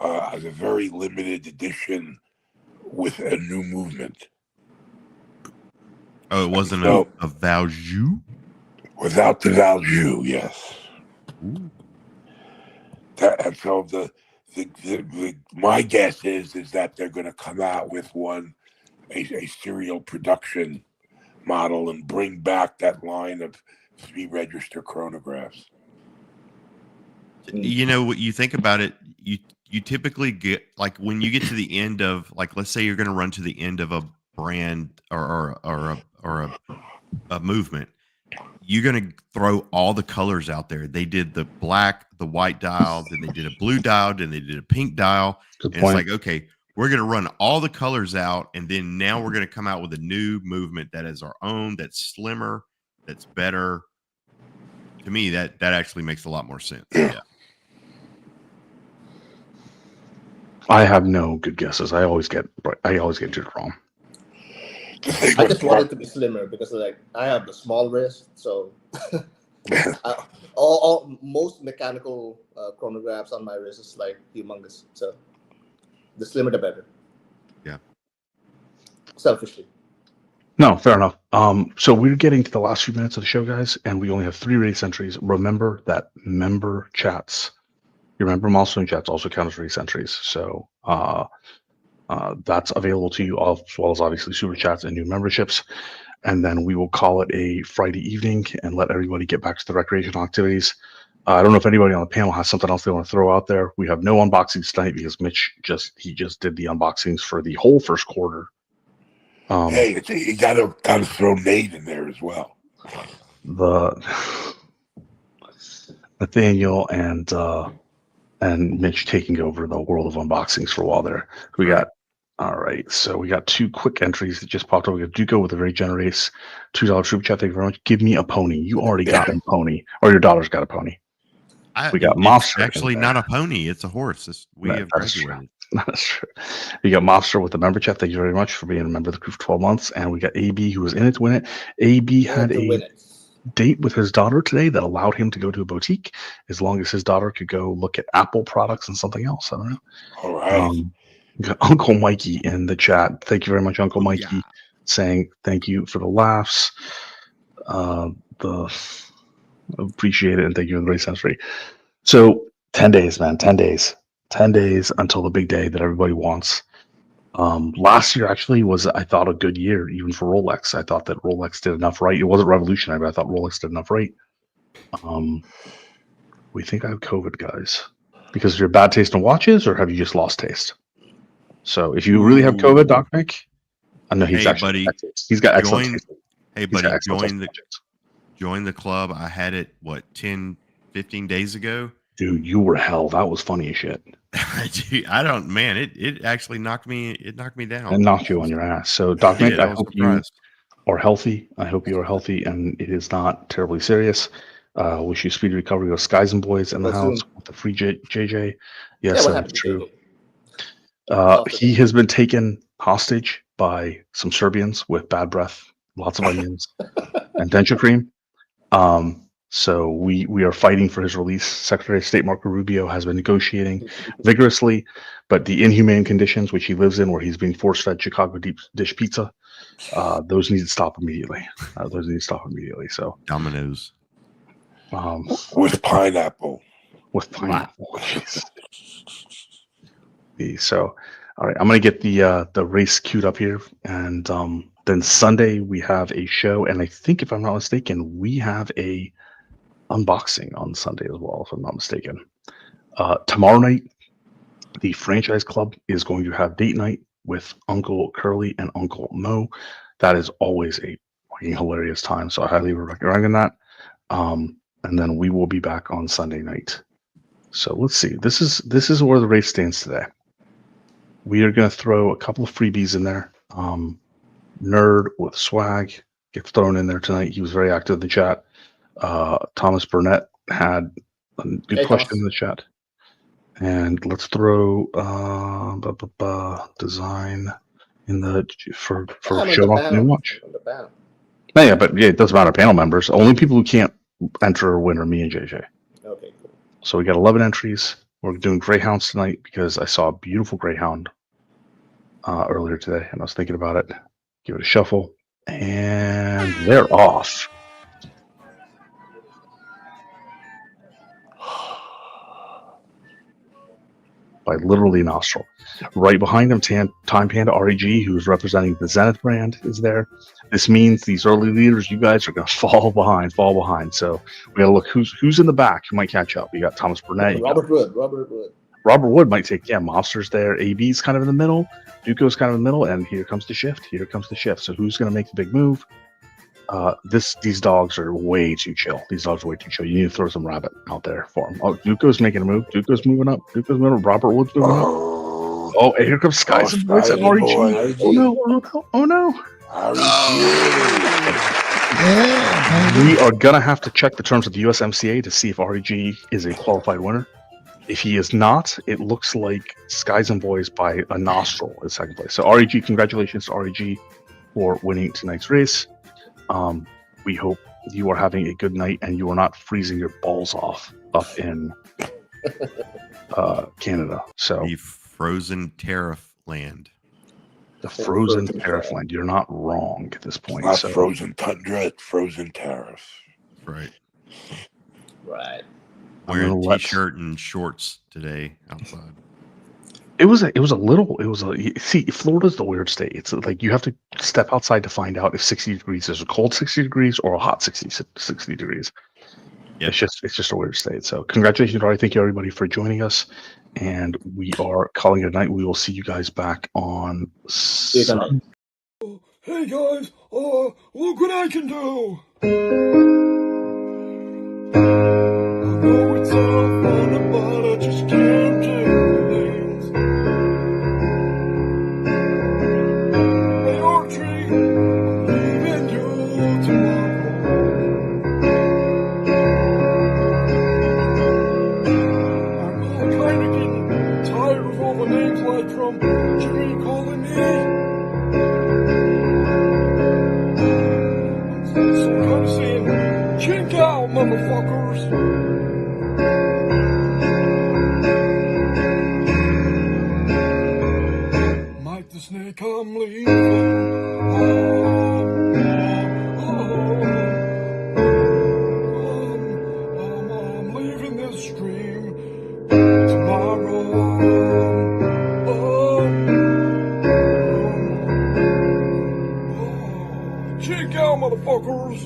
as a very limited edition with a new movement. Oh, it wasn't a Valjoux? Without the Valjoux, yes. Ooh. And so the my guess is that they're going to come out with a serial production model and bring back that line of 3-register chronographs. You know, what you think about it, you typically get, like, when you get to the end of, like, let's say you're going to run to the end of a brand or a movement, you're going to throw all the colors out there. They did the black, the white dial, then they did a blue dial, then they did a pink dial. Good And point. it's like, okay, we're going to run all the colors out, and then now we're going to come out with a new movement that is our own, that's slimmer, that's better. To me, that actually makes a lot more sense. Yeah. I have no good guesses. I always get it wrong. I just want it to be slimmer because, like, I have the small wrist, so most mechanical chronographs on my wrist is like humongous. So the slimmer, the better. Yeah. Selfishly. No, fair enough. So we're getting to the last few minutes of the show, guys, and we only have 3 race entries. Remember that member chats, your member milestone chats also count as race entries. So that's available to you, as well as obviously super chats and new memberships. And then we will call it a Friday evening and let everybody get back to the recreational activities. I don't know if anybody on the panel has something else they want to throw out there. We have no unboxings tonight because Mitch just did the unboxings for the whole first quarter. Hey, you gotta throw Nate in there as well. The Nathaniel and Mitch taking over the world of unboxings for a while there. We got all right. So we got 2 quick entries that just popped up. We got Duco with a very generous $2 super chat. Thank you very much. Give me a pony. You already got a pony, or your daughter's got a pony. We got Mobster. Actually, not a pony. It's a horse. We have graduated. That's true. We got Mobster with the member chat. Thank you very much for being a member of the crew for 12 months. And we got AB, who was in it to win it. AB had a date with his daughter today that allowed him to go to a boutique as long as his daughter could go look at Apple products and something else. I don't know. All right. We got Uncle Mikey in the chat. Thank you very much, Uncle Mikey, saying thank you for the laughs. Appreciate it, and thank you for the race entry. So 10 days, man. 10 days. 10 days until the big day that everybody wants. Last year actually was, I thought, a good year, even for Rolex. I thought that Rolex did enough right. It wasn't revolutionary, but I thought Rolex did enough right. We think I have COVID, guys, because of your bad taste in watches, or have you just lost taste? So if you really have COVID, Doc Mick, I know he's actually, buddy, he's got excellent taste. Hey, buddy, join the club. I had it, 10, 15 days ago. Dude, you were hell. That was funny as shit. It actually knocked me down. It knocked you on your ass. So, Doc Nick, I hope you are healthy. I hope you are healthy and it is not terribly serious. Wish you speedy recovery. Go Skies and Boys in the house with the free JJ. Yes, that's true. He has been taken hostage by some Serbians with bad breath, lots of onions, and denture cream. So we are fighting for his release. Secretary of State Marco Rubio has been negotiating vigorously, but the inhumane conditions which he lives in, where he's being force-fed Chicago deep dish pizza, those need to stop immediately. So Domino's with pineapple. So, all right, I'm gonna get the race queued up here, and then Sunday we have a show, and I think, if I'm not mistaken, we have a unboxing on Sunday as well, if I'm not mistaken. Tomorrow night, the franchise club is going to have date night with Uncle Curly and Uncle Mo. That is always a fucking hilarious time, so I highly recommend that. And then we will be back on Sunday night. So let's see. This is where the race stands today. We are going to throw a couple of freebies in there. Nerd with swag gets thrown in there tonight. He was very active in the chat. Thomas Burnett had a good question in the chat. And let's throw design in the for showing off the new watch. Yeah, but it doesn't matter. Panel members, only people who can't enter or win are me and JJ. Okay, cool. So we got 11 entries. We're doing greyhounds tonight because I saw a beautiful greyhound earlier today, and I was thinking about it. Give it a shuffle, and they're off. by literally a nostril. Right behind him, Time Panda REG, who's representing the Zenith brand, is there. This means these early leaders, you guys are going to fall behind. So we got to look who's in the back who might catch up. You got Thomas Burnett. Robert Wood. Robert Wood might take, Monster's there. AB's kind of in the middle. Duco's kind of in the middle. And here comes the shift. So who's going to make the big move? These dogs are way too chill. You need to throw some rabbit out there for them. Oh, Duco's making a move. Duco's moving up. Robert Wood's moving up. Oh, and here comes Skies and Boys at REG. Oh no. We are gonna have to check the terms of the USMCA to see if REG is a qualified winner. If he is not, it looks like Skies and Boys by a nostril is second place. So REG, congratulations to REG for winning tonight's race. We hope you are having a good night and you are not freezing your balls off up in Canada. So the frozen tariff land. The frozen tariff land. You're not wrong at this point. Not frozen tundra, it's frozen tariff. Right. Wearing a t-shirt and shorts today outside. See, Florida's the weird state. It's like you have to step outside to find out if 60 degrees is a cold 60 degrees or a hot 60 degrees. Yep. It's just a weird state. So congratulations, Rory. Thank you everybody for joining us. And we are calling it a night. We will see you guys back on Sunday. Hey guys, look what I can do. I know it's all fun, but I just can't do things. Hey Archie, I'm leaving you tomorrow. I'm kind of getting tired of all the names like from Jimmy calling me. So I'm kind of saying, chink out, motherfuckers. Mike the Snake, I'm leaving. I'm leaving this stream tomorrow. Chink out, motherfuckers.